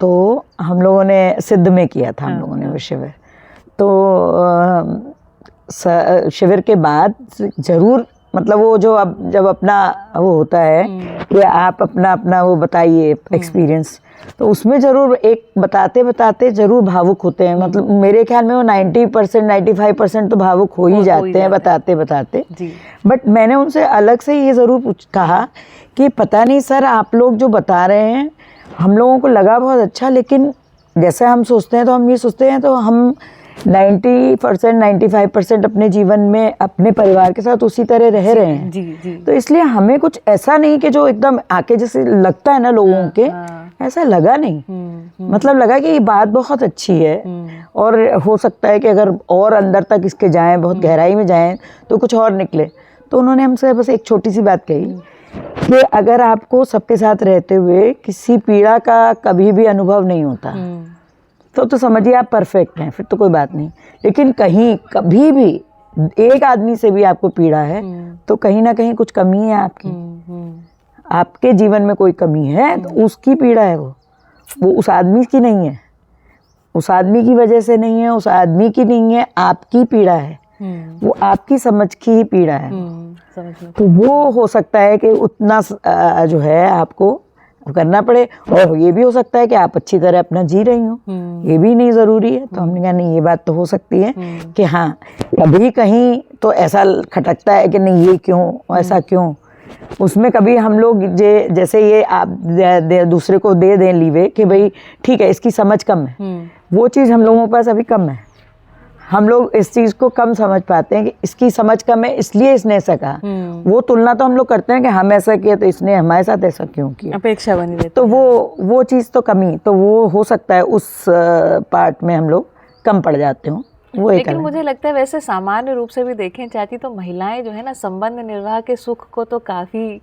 तो हम लोगों ने सिद्ध में किया था हम लोगों ने वो शिविर। तो शिविर के बाद जरूर मतलब वो जो अब जब अपना वो होता है कि आप अपना वो बताइए एक्सपीरियंस, तो उसमें ज़रूर एक बताते बताते ज़रूर भावुक होते हैं। मतलब मेरे ख्याल में वो 90% 95% तो भावुक हो ही जाते हैं बताते बताते। बट मैंने उनसे अलग से ये ज़रूर कहा कि पता नहीं सर, आप लोग जो बता रहे हैं हम लोगों को लगा बहुत अच्छा, लेकिन जैसे हम सोचते हैं तो हम ये सोचते हैं तो हम 90% 95% अपने जीवन में अपने परिवार के साथ उसी तरह रह रहे हैं। जी। तो इसलिए हमें कुछ ऐसा नहीं कि जो एकदम आके जैसे लगता है ना लोगों के, ऐसा लगा नहीं। मतलब लगा कि ये बात बहुत अच्छी है और हो सकता है कि अगर और अंदर तक इसके जाएं, बहुत गहराई में जाएं तो कुछ और निकले। तो उन्होंने हमसे बस एक छोटी सी बात कही कि अगर आपको सबके साथ रहते हुए किसी पीड़ा का कभी भी अनुभव नहीं होता तो समझिए आप परफेक्ट हैं, फिर तो कोई बात नहीं। लेकिन कहीं कभी भी एक आदमी से भी आपको पीड़ा है तो कहीं ना कहीं कुछ कमी है आपकी, आपके जीवन में कोई कमी है तो उसकी पीड़ा है, वो उस आदमी की नहीं है, उस आदमी की वजह से नहीं है, उस आदमी की नहीं है, आपकी पीड़ा है, वो आपकी समझ की ही पीड़ा है। तो वो हो सकता है कि उतना जो है आपको करना पड़े, और ये भी हो सकता है कि आप अच्छी तरह अपना जी रही हो, ये भी नहीं ज़रूरी है। तो हमने कहा नहीं, ये बात तो हो सकती है कि हाँ कभी कहीं तो ऐसा खटकता है कि नहीं ये क्यों, ऐसा क्यों। उसमें कभी हम लोग जैसे ये आप दूसरे को दे दें लीवे कि भाई ठीक है इसकी समझ कम है, वो चीज़ हम लोगों के पास अभी कम है। हम लोग इस चीज़ को कम समझ पाते हैं कि इसकी समझ कम है इसलिए इसने ऐसा कहा। वो तुलना तो हम लोग करते हैं कि हम ऐसा किया तो इसने हमारे साथ ऐसा क्यों किया, अपेक्षा बनी रहती है। तो वो चीज़ तो कमी, तो वो हो सकता है उस पार्ट में हम लोग कम पड़ जाते हो। वो लेकिन मुझे लगता है वैसे सामान्य रूप से भी देखें चाची तो महिलाएं जो है ना संबंध निर्वाह के सुख को तो काफ़ी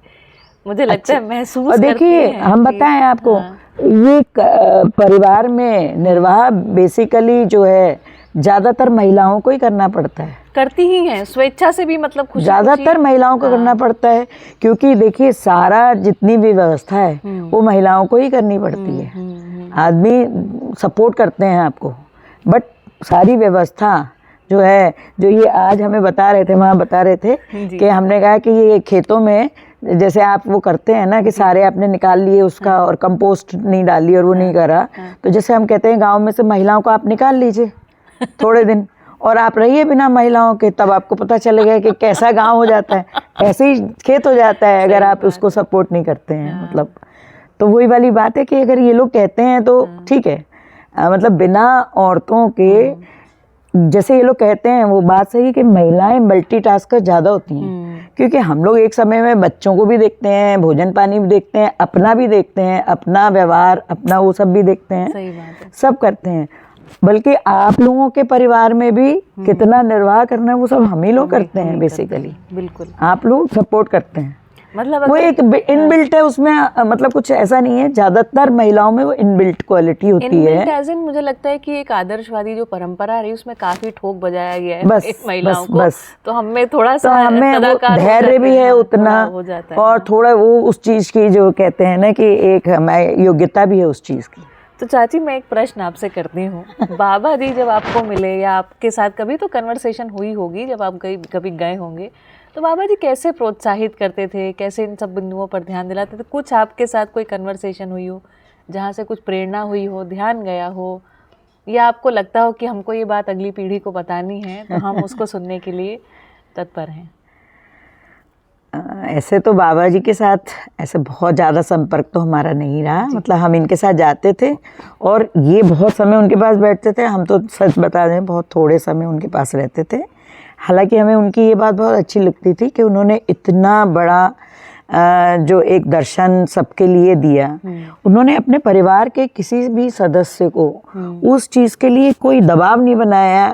मुझे लगता है महसूस करती हैं। देखिए हम बताएं आपको, ये परिवार में निर्वाह बेसिकली जो है ज़्यादातर महिलाओं को ही करना पड़ता है, करती ही हैं स्वेच्छा से भी, मतलब खुशी ज़्यादातर महिलाओं को करना पड़ता है, क्योंकि देखिए सारा जितनी भी व्यवस्था है वो महिलाओं को ही करनी पड़ती है। आदमी सपोर्ट करते हैं आपको, बट सारी व्यवस्था जो है, जो ये आज हमें बता रहे थे, वहाँ बता रहे थे कि हमने कहा कि ये खेतों में जैसे आप वो करते हैं ना कि सारे आपने निकाल लिए उसका और कंपोस्ट नहीं डाली और वो नहीं करा, तो जैसे हम कहते हैं गाँव में से महिलाओं को आप निकाल लीजिए थोड़े दिन और आप रहिए बिना महिलाओं के, तब आपको पता चलेगा कि कैसा गांव हो जाता है, ऐसे ही खेत हो जाता है अगर आप उसको सपोर्ट नहीं करते हैं। मतलब तो वही वाली बात है कि अगर ये लोग कहते हैं तो ठीक है, मतलब बिना औरतों के, जैसे ये लोग कहते हैं वो बात सही कि महिलाएं मल्टीटास्कर ज़्यादा होती हैं, क्योंकि हम लोग एक समय में बच्चों को भी देखते हैं, भोजन पानी भी देखते हैं, अपना भी देखते हैं, अपना व्यवहार अपना वो सब भी देखते हैं, सही बात है, सब करते हैं। बल्कि आप लोगों के परिवार में भी कितना निर्वाह करना है वो सब हम ही लोग करते हैं बेसिकली। बिल्कुल आप लोग सपोर्ट करते हैं, मतलब वो एक इनबिल्ट है उसमें, मतलब कुछ ऐसा नहीं है, ज्यादातर महिलाओं में वो इनबिल्ट क्वालिटी होती है। मुझे लगता है कि एक आदर्शवादी जो परंपरा रही उसमें काफी ठोक बजाया गया है बस, महिलाओं को, बस। तो हमें थोड़ा तो सा हमें वो धैर्य भी है उतना, हो जाता है, और थोड़ा वो उस चीज की जो कहते हैं ना कि एक हमारी योग्यता भी है उस चीज की। तो चाची मैं एक प्रश्न आपसे करती हूँ, बाबा जी जब आपको मिले या आपके साथ कभी तो कन्वर्सेशन हुई होगी जब आप कभी गए होंगे, तो बाबा जी कैसे प्रोत्साहित करते थे, कैसे इन सब बिंदुओं पर ध्यान दिलाते थे? कुछ आपके साथ कोई कन्वर्सेशन हुई हो जहाँ से कुछ प्रेरणा हुई हो, ध्यान गया हो, या आपको लगता हो कि हमको ये बात अगली पीढ़ी को बतानी है तो हम उसको सुनने के लिए तत्पर हैं? ऐसे तो बाबा जी के साथ ऐसे बहुत ज़्यादा संपर्क तो हमारा नहीं रहा, मतलब हम इनके साथ जाते थे और ये बहुत समय उनके पास बैठते थे, हम तो सच बता दें बहुत थोड़े समय उनके पास रहते थे। हालांकि हमें उनकी ये बात बहुत अच्छी लगती थी कि उन्होंने इतना बड़ा जो एक दर्शन सबके लिए दिया, उन्होंने अपने परिवार के किसी भी सदस्य को उस चीज़ के लिए कोई दबाव नहीं बनाया।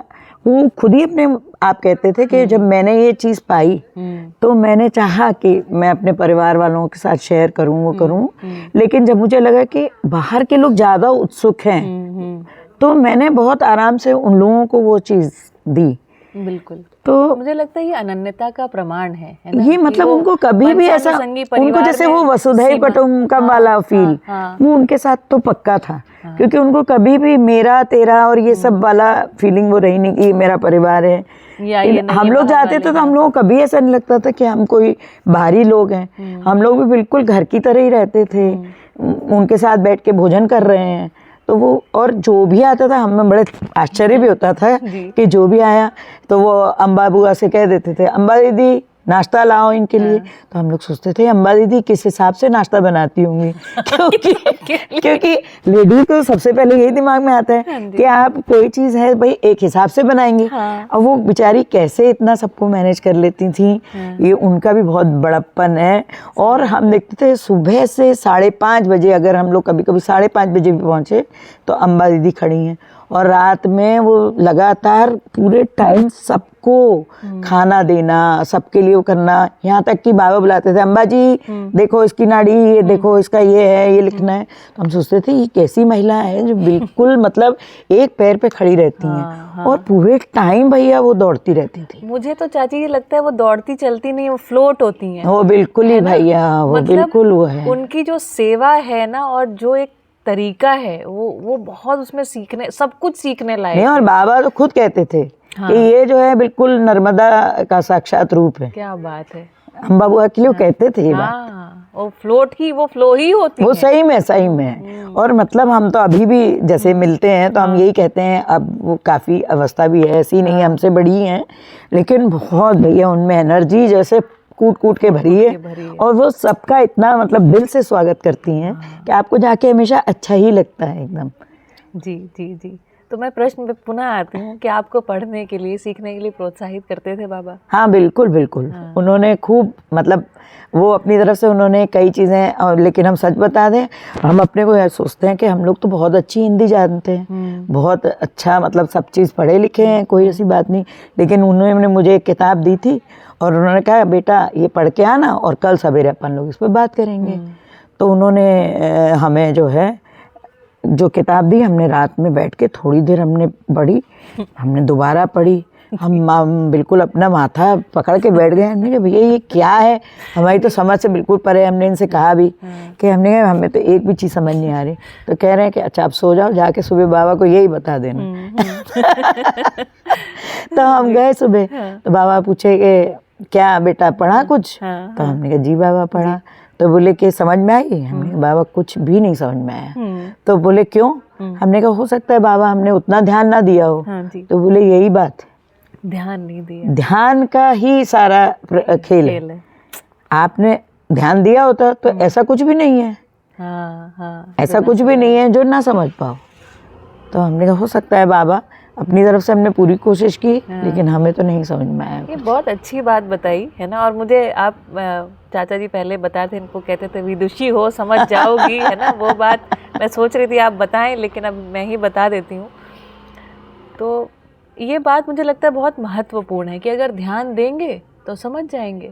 वो खुद ही अपने आप कहते थे कि जब मैंने ये चीज़ पाई तो मैंने चाहा कि मैं अपने परिवार वालों के साथ शेयर करूं, वो करूं, लेकिन जब मुझे लगा कि बाहर के लोग ज़्यादा उत्सुक हैं तो मैंने बहुत आराम से उन लोगों को वो चीज़ दी। बिल्कुल। तो मुझे लगता है ये अनन्यता का प्रमाण है ना? ये मतलब उनको कभी भी ऐसा, उनको जैसे वो वसुधैव कुटुंबकम वाला फील, वो उनके साथ तो पक्का था। क्योंकि उनको कभी भी मेरा तेरा और ये सब वाला फीलिंग वो रही नहीं कि मेरा परिवार है। हम लोग जाते थे तो हम लोगों को कभी ऐसा नहीं लगता था कि हम कोई बाहरी लोग हैं। हम लोग भी बिल्कुल घर की तरह ही रहते थे, उनके साथ बैठ के भोजन कर रहे हैं। तो वो, और जो भी आता था हमें बड़े आश्चर्य भी होता था कि जो भी आया तो वो अम्बा बुआ से कह देते थे, अम्बा दीदी नाश्ता लाओ इनके लिए। तो हम लोग सोचते थे अम्बा दीदी किस हिसाब से नाश्ता बनाती होंगी, क्योंकि लेडीज को सबसे पहले यही दिमाग में आता है कि आप कोई चीज़ है भाई एक हिसाब से बनाएंगे। अब वो बेचारी कैसे इतना सबको मैनेज कर लेती थी, ये उनका भी बहुत बड़प्पन है। और हम देखते थे सुबह से 5:30 बजे, अगर हम लोग कभी कभी 5:30 बजे भी पहुँचे तो अम्बा दीदी खड़ी हैं, और रात में वो लगातार पूरे टाइम सबको खाना देना, सबके लिए वो करना। यहाँ तक कि बाबा बुलाते थे, अम्बा जी देखो इसकी नाड़ी, ये देखो इसका ये है, ये लिखना है। तो हम सोचते थे ये कैसी महिला है जो बिल्कुल मतलब एक पैर पे खड़ी रहती हैं और पूरे टाइम भैया वो दौड़ती रहती थी। मुझे तो चाची ये लगता है वो दौड़ती चलती नहीं, वो फ्लोट होती हैं। वो बिल्कुल ही भैया, वो मतलब बिल्कुल वो है। उनकी जो सेवा है ना, और जो एक तरीका है वो बहुत उसमें सीखने, सब कुछ सीखने लायक है। और बाबा तो खुद कहते थे कि ये जो है बिल्कुल नर्मदा का साक्षात रूप है। क्या बात है। अम्बा बुआ के लिए कहते थे ये बात। वो फ्लो ही होती वो है। सही में। और मतलब हम तो अभी भी जैसे मिलते हैं तो हम यही कहते हैं, अब वो काफ़ी अवस्था भी है, ऐसी नहीं हमसे बड़ी हैं, लेकिन बहुत भैया उनमें एनर्जी जैसे कूट कूट के भरी है। और वो सबका इतना मतलब दिल से स्वागत करती हैं कि आपको जाके हमेशा अच्छा ही लगता है एकदम। जी जी जी। तो मैं प्रश्न पे पुनः आती हूँ कि आपको पढ़ने के लिए, सीखने के लिए प्रोत्साहित करते थे बाबा? हाँ बिल्कुल बिल्कुल। उन्होंने खूब मतलब वो अपनी तरफ से उन्होंने कई चीज़ें, और लेकिन हम सच बता दें, हम अपने को यह सोचते हैं कि हम लोग तो बहुत अच्छी हिंदी जानते हैं, बहुत अच्छा मतलब सब चीज़ पढ़े लिखे हैं, कोई ऐसी बात नहीं। लेकिन उन्होंने मुझे एक किताब दी थी और उन्होंने कहा बेटा ये पढ़ के आना और कल सवेरे अपन लोग इस पर बात करेंगे। तो उन्होंने हमें जो है जो किताब दी, हमने रात में बैठ के थोड़ी देर हमने पढ़ी, हमने दोबारा पढ़ी, हम बिल्कुल अपना माथा पकड़ के बैठ गए। हमने कहा भैया ये क्या है, हमारी तो समझ से बिल्कुल परे। हमने इनसे कहा भी कि हमने कहा हमें तो एक भी चीज़ समझ नहीं आ रही। तो कह रहे हैं कि अच्छा आप सो जाओ, जाके सुबह बाबा को यही बता देना। तो हम गए सुबह, तो बाबा पूछे कि क्या बेटा पढ़ा कुछ? तो हमने कहा जी बाबा पढ़ा। तो बोले कि समझ में आई? हमने कहा बाबा कुछ भी नहीं समझ में आया। तो बोले क्यों? हमने कहा हो सकता है बाबा हमने उतना ध्यान ना दिया हो। तो बोले यही बात है, ध्यान नहीं दिया। ध्यान का ही सारा खेल है। आपने ध्यान दिया होता तो ऐसा कुछ भी नहीं है। ऐसा कुछ भी नहीं है जो ना समझ पाओ। तो हमने कहा हो सकता है बाबा, अपनी तरफ से हमने पूरी कोशिश की, लेकिन हमें तो नहीं समझ में आया। ये बहुत अच्छी बात बताई है ना। और मुझे आप चाचा जी पहले बताते थे, इनको कहते थे विदुषी हो समझ जाओगी, है ना। वो बात मैं सोच रही थी आप बताएं, लेकिन अब मैं ही बता देती हूँ। तो ये बात मुझे लगता है बहुत महत्वपूर्ण है कि अगर ध्यान देंगे तो समझ जाएंगे।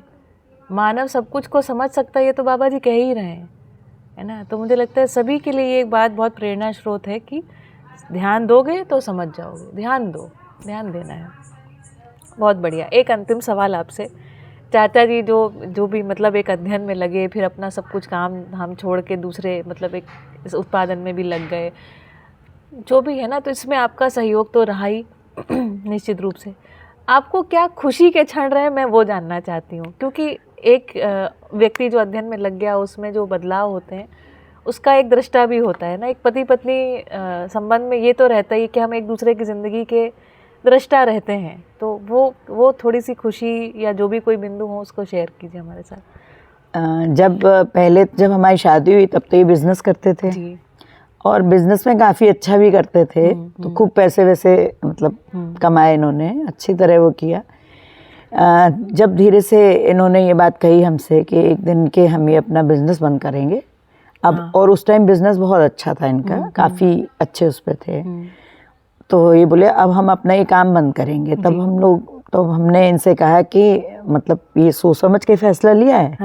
मानव सब कुछ को समझ सकता है, ये तो बाबा जी कह ही रहे हैं, है ना। तो मुझे लगता है सभी के लिए ये एक बात बहुत प्रेरणा स्रोत है कि ध्यान दोगे तो समझ जाओगे। ध्यान दो, ध्यान देना है। बहुत बढ़िया। एक अंतिम सवाल आपसे, चाचा जी जो भी मतलब एक अध्ययन में लगे, फिर अपना सब कुछ काम हम छोड़ के दूसरे मतलब एक इस उत्पादन में भी लग गए, जो भी है ना, तो इसमें आपका सहयोग तो रहा ही निश्चित रूप से। आपको क्या खुशी के क्षण रहे, मैं वो जानना चाहती हूँ। क्योंकि एक व्यक्ति जो अध्ययन में लग गया, उसमें जो बदलाव होते हैं उसका एक दृष्टा भी होता है ना। एक पति पत्नी संबंध में ये तो रहता ही कि हम एक दूसरे की ज़िंदगी के दृष्टा रहते हैं। तो वो थोड़ी सी खुशी या जो भी कोई बिंदु हो उसको शेयर कीजिए हमारे साथ। जब हमारी शादी हुई तब तो ये बिज़नेस करते थे जी। और बिज़नेस में काफ़ी अच्छा भी करते थे। तो खूब पैसे वैसे मतलब कमाए इन्होंने, अच्छी तरह वो किया। जब धीरे से इन्होंने ये बात कही हमसे कि एक दिन के हम ये अपना बिजनेस बंद करेंगे अब, और उस टाइम बिजनेस बहुत अच्छा था इनका, काफ़ी अच्छे उस पर थे, तो ये बोले अब हम अपना ये काम बंद करेंगे। तब हम लोग, तो हमने इनसे कहा कि मतलब ये सोच समझ के फैसला लिया है,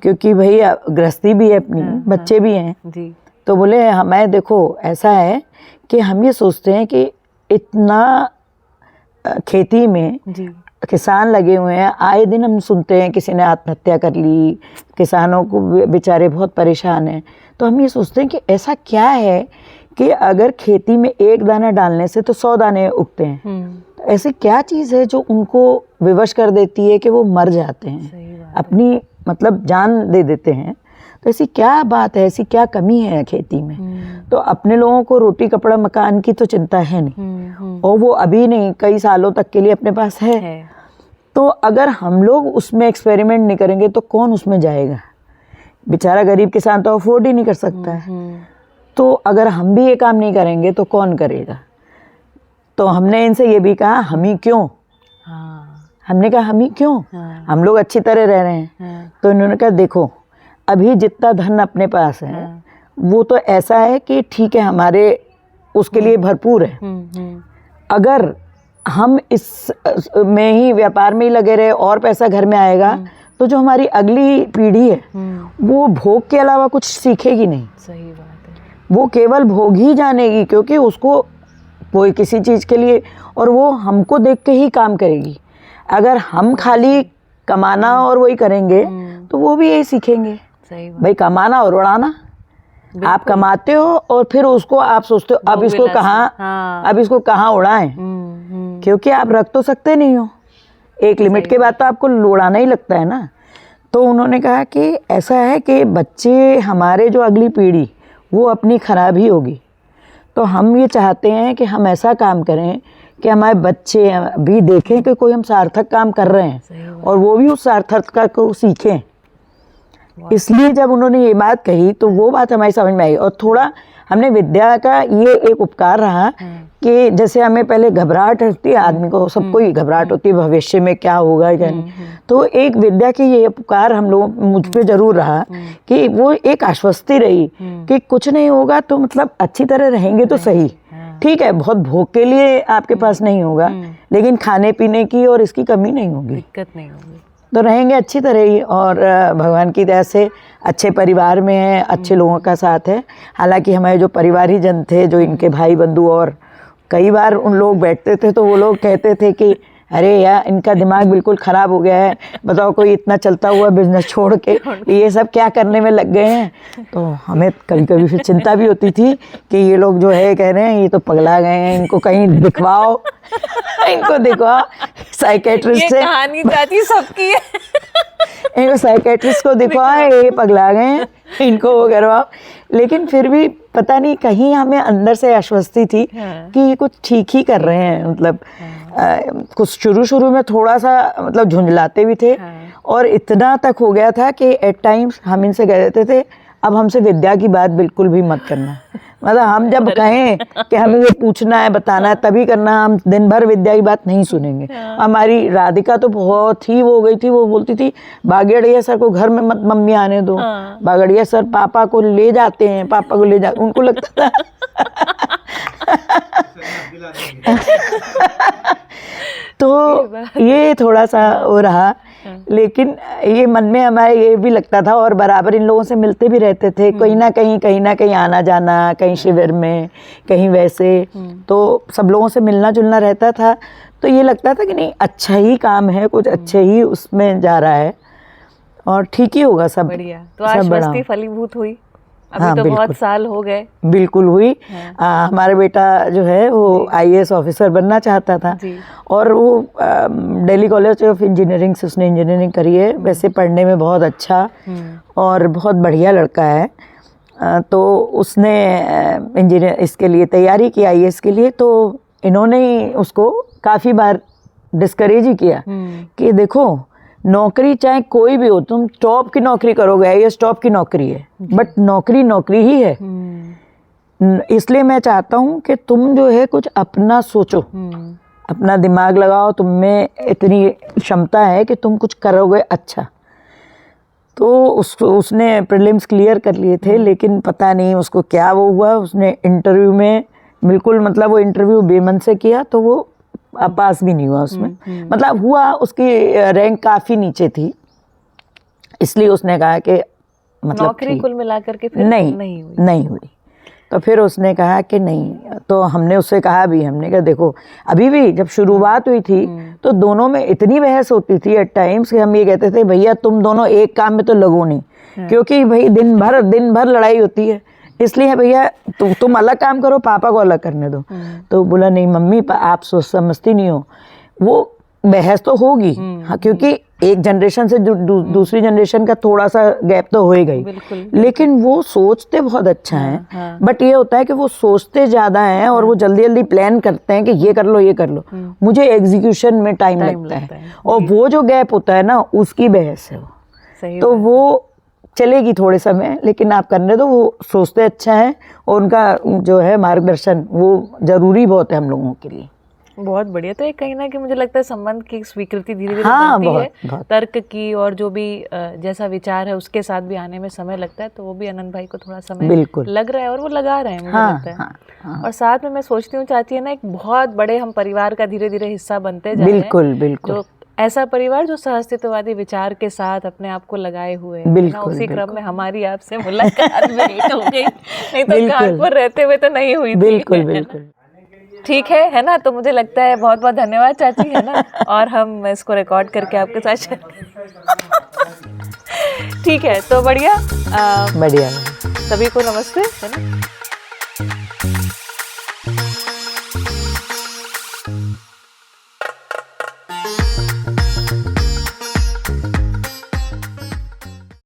क्योंकि भाई गृहस्थी भी है अपनी, बच्चे भी हैं जी। तो बोले हमें देखो ऐसा है कि हम ये सोचते हैं कि इतना खेती में जी। किसान लगे हुए हैं, आए दिन हम सुनते हैं किसी ने आत्महत्या कर ली, किसानों को बेचारे बहुत परेशान हैं, तो हम ये सोचते हैं कि ऐसा क्या है कि अगर खेती में एक दाना डालने से तो 100 दाने उगते हैं, तो ऐसी क्या चीज़ है जो उनको विवश कर देती है कि वो मर जाते हैं, अपनी मतलब जान दे देते हैं। तो ऐसी क्या बात है, ऐसी क्या कमी है खेती में? तो अपने लोगों को रोटी कपड़ा मकान की तो चिंता है नहीं, और वो अभी नहीं, कई सालों तक के लिए अपने पास है। तो अगर हम लोग उसमें एक्सपेरिमेंट नहीं करेंगे तो कौन उसमें जाएगा? बेचारा गरीब किसान तो अफोर्ड ही नहीं कर सकता है। तो अगर हम भी ये काम नहीं करेंगे तो कौन करेगा? तो हमने इनसे ये भी कहा हम ही क्यों, हमने कहा हम ही क्यों, हम लोग अच्छी तरह रह रहे हैं। तो इन्होंने कहा देखो अभी जितना धन अपने पास है वो तो ऐसा है कि ठीक है, हमारे उसके लिए भरपूर है। अगर हम इस में ही व्यापार में ही लगे रहे और पैसा घर में आएगा तो जो हमारी अगली पीढ़ी है वो भोग के अलावा कुछ सीखेगी नहीं। सही बात है। वो केवल भोग ही जानेगी, क्योंकि उसको कोई किसी चीज़ के लिए, और वो हमको देख के ही काम करेगी। अगर हम खाली कमाना और वही करेंगे तो वो भी यही सीखेंगे। सही बात। भाई कमाना और उड़ाना, आप कमाते हो और फिर उसको आप सोचते हो अब इसको कहाँ, अब इसको कहाँ उड़ाएं, क्योंकि आप रख तो सकते नहीं हो, एक लिमिट के बाद तो आपको उड़ाना ही लगता है ना। तो उन्होंने कहा कि ऐसा है कि बच्चे हमारे जो अगली पीढ़ी वो अपनी खराब ही होगी, तो हम ये चाहते हैं कि हम ऐसा काम करें कि हमारे बच्चे भी देखें कि कोई हम सार्थक काम कर रहे हैं और वो भी उस सार्थकता को सीखें। इसलिए जब उन्होंने ये बात कही तो वो बात हमारी समझ में आई, और थोड़ा हमने विद्या का ये एक उपकार रहा कि जैसे हमें पहले घबराहट होती है, आदमी को सबको ही घबराहट होती है भविष्य में क्या होगा क्या नहीं, तो एक विद्या की ये उपकार हम लोग मुझ पे जरूर रहा कि वो एक आश्वस्ति रही कि कुछ नहीं होगा तो मतलब अच्छी तरह रहेंगे तो सही, ठीक है बहुत भोग के लिए आपके पास नहीं होगा लेकिन खाने पीने की और इसकी कमी नहीं होगी, दिक्कत नहीं होगी, तो रहेंगे अच्छी तरह ही। और भगवान की दया से अच्छे परिवार में हैं, अच्छे लोगों का साथ है। हालांकि हमारे जो परिवारी जन थे, जो इनके भाई बंधु, और कई बार उन लोग बैठते थे तो वो लोग कहते थे कि अरे यार इनका दिमाग बिल्कुल ख़राब हो गया है, बताओ कोई इतना चलता हुआ बिजनेस छोड़ के ये सब क्या करने में लग गए हैं। तो हमें कभी कभी फिर चिंता भी होती थी कि ये लोग जो है कह रहे हैं ये तो पगला गए हैं, इनको कहीं दिखवाओ इनको दिखवाओ साइकेट्रिस्ट से, कहानी चाची सबकी है इनको साइकेट्रिस्ट को दिखवाओ ये पगला गए हैं, इनको वो करवाओ। लेकिन फिर भी पता नहीं कहीं हमें अंदर से आश्वस्ति थी कि ये कुछ ठीक ही कर रहे हैं। मतलब कुछ शुरू में थोड़ा सा मतलब झुंझलाते भी थे और इतना तक हो गया था कि एट टाइम्स हम इनसे कह देते थे अब हमसे विद्या की बात बिल्कुल भी मत करना। मतलब हम जब कहें कि हमें ये पूछना है बताना है तभी करना, हम दिन भर विद्या की बात नहीं सुनेंगे। हमारी राधिका तो बहुत ही वो हो गई थी, वो बोलती थी बागड़िया सर को घर में मत मम्मी आने दो, बागड़िया सर पापा को ले जाते हैं, पापा को ले जाते, उनको लगता था तो ये थोड़ा सा हो रहा। लेकिन ये मन में हमारे ये भी लगता था और बराबर इन लोगों से मिलते भी रहते थे, कहीं ना कहीं आना जाना, कहीं शिविर में कहीं वैसे, तो सब लोगों से मिलना जुलना रहता था। तो ये लगता था कि नहीं अच्छा ही काम है, कुछ अच्छे ही उसमें जा रहा है और ठीक ही होगा सब। बढ़िया। तो आश्वस्ति फलीभूत हुई अभी? हाँ, तो बिल्कुल। बहुत साल हो गए। बिल्कुल हुई। हमारा बेटा जो है वो IAS ऑफिसर बनना चाहता था और वो दिल्ली कॉलेज ऑफ इंजीनियरिंग से उसने इंजीनियरिंग करी है। वैसे पढ़ने में बहुत अच्छा और बहुत बढ़िया लड़का है। तो उसने इंजीनियर इसके लिए तैयारी की IAS के लिए, तो इन्होंने ही उसको काफ़ी बार डिस्करेज ही किया कि देखो नौकरी चाहे कोई भी हो, तुम टॉप की नौकरी करोगे, IAS टॉप की नौकरी है, बट नौकरी नौकरी ही है। इसलिए मैं चाहता हूँ कि तुम जो है कुछ अपना सोचो, अपना दिमाग लगाओ, तुम में इतनी क्षमता है कि तुम कुछ करोगे अच्छा। तो उसने प्रीलिम्स क्लियर कर लिए थे, लेकिन पता नहीं उसको क्या वो हुआ, उसने इंटरव्यू में बिल्कुल मतलब वो इंटरव्यू बेमन से किया तो वो पास भी नहीं हुआ उसमें। मतलब हुआ, उसकी रैंक काफ़ी नीचे थी, इसलिए उसने कहा कि मतलब नौकरी कुल मिलाकर के फिर नहीं हुई। तो फिर उसने कहा कि नहीं, तो हमने उससे कहा भी, हमने कहा देखो अभी भी जब शुरुआत हुई थी तो दोनों में इतनी बहस होती थी एट टाइम्स कि हम ये कहते थे भैया तुम दोनों एक काम में तो लगो नहीं, क्योंकि भाई दिन भर लड़ाई होती है, इसलिए भैया तुम अलग काम करो, पापा को अलग करने दो। तो बोला नहीं मम्मी आप समझती नहीं हो, वो बहस तो होगी हाँ, क्योंकि एक जनरेशन से दूसरी जनरेशन का थोड़ा सा गैप तो होएगा ही, लेकिन वो सोचते बहुत अच्छा है। बट ये होता है कि वो सोचते ज़्यादा हैं और वो जल्दी जल्दी प्लान करते हैं कि ये कर लो ये कर लो, मुझे एग्जीक्यूशन में टाइम लगता है और वो जो गैप होता है ना उसकी बहस है वो। तो वो चलेगी थोड़े समय, लेकिन आप करने दो, वो सोचते अच्छा है और उनका जो है मार्गदर्शन वो ज़रूरी बहुत है हम लोगों के लिए। बहुत बढ़िया। तो एक कहीं ना कि मुझे लगता है संबंध की स्वीकृति धीरे धीरे हाँ, बनती है, तर्क की और जो भी जैसा विचार है उसके साथ भी आने में समय लगता है। तो वो भी अनंत भाई को थोड़ा समय लग रहा है और वो लगा रहे हैं मुझे लगता है। हाँ। और साथ में मैं सोचती हूँ चाची है ना, एक बहुत बड़े हम परिवार का धीरे धीरे हिस्सा बनते जा रहे हैं। बिल्कुल जो ऐसा परिवार जो सहअस्तित्ववादी विचार के साथ अपने आप को लगाए हुए है। उसी क्रम में हमारी आपसे मुलाकात भेंट हो गई, नहीं तो कानपुर रहते हुए तो नहीं हुई थी। बिल्कुल ठीक है ना। तो मुझे लगता है बहुत बहुत धन्यवाद चाची, है ना। और हम इसको रिकॉर्ड करके आपके साथ शेयर ठीक है। तो बढ़िया सभी को नमस्ते, है ना।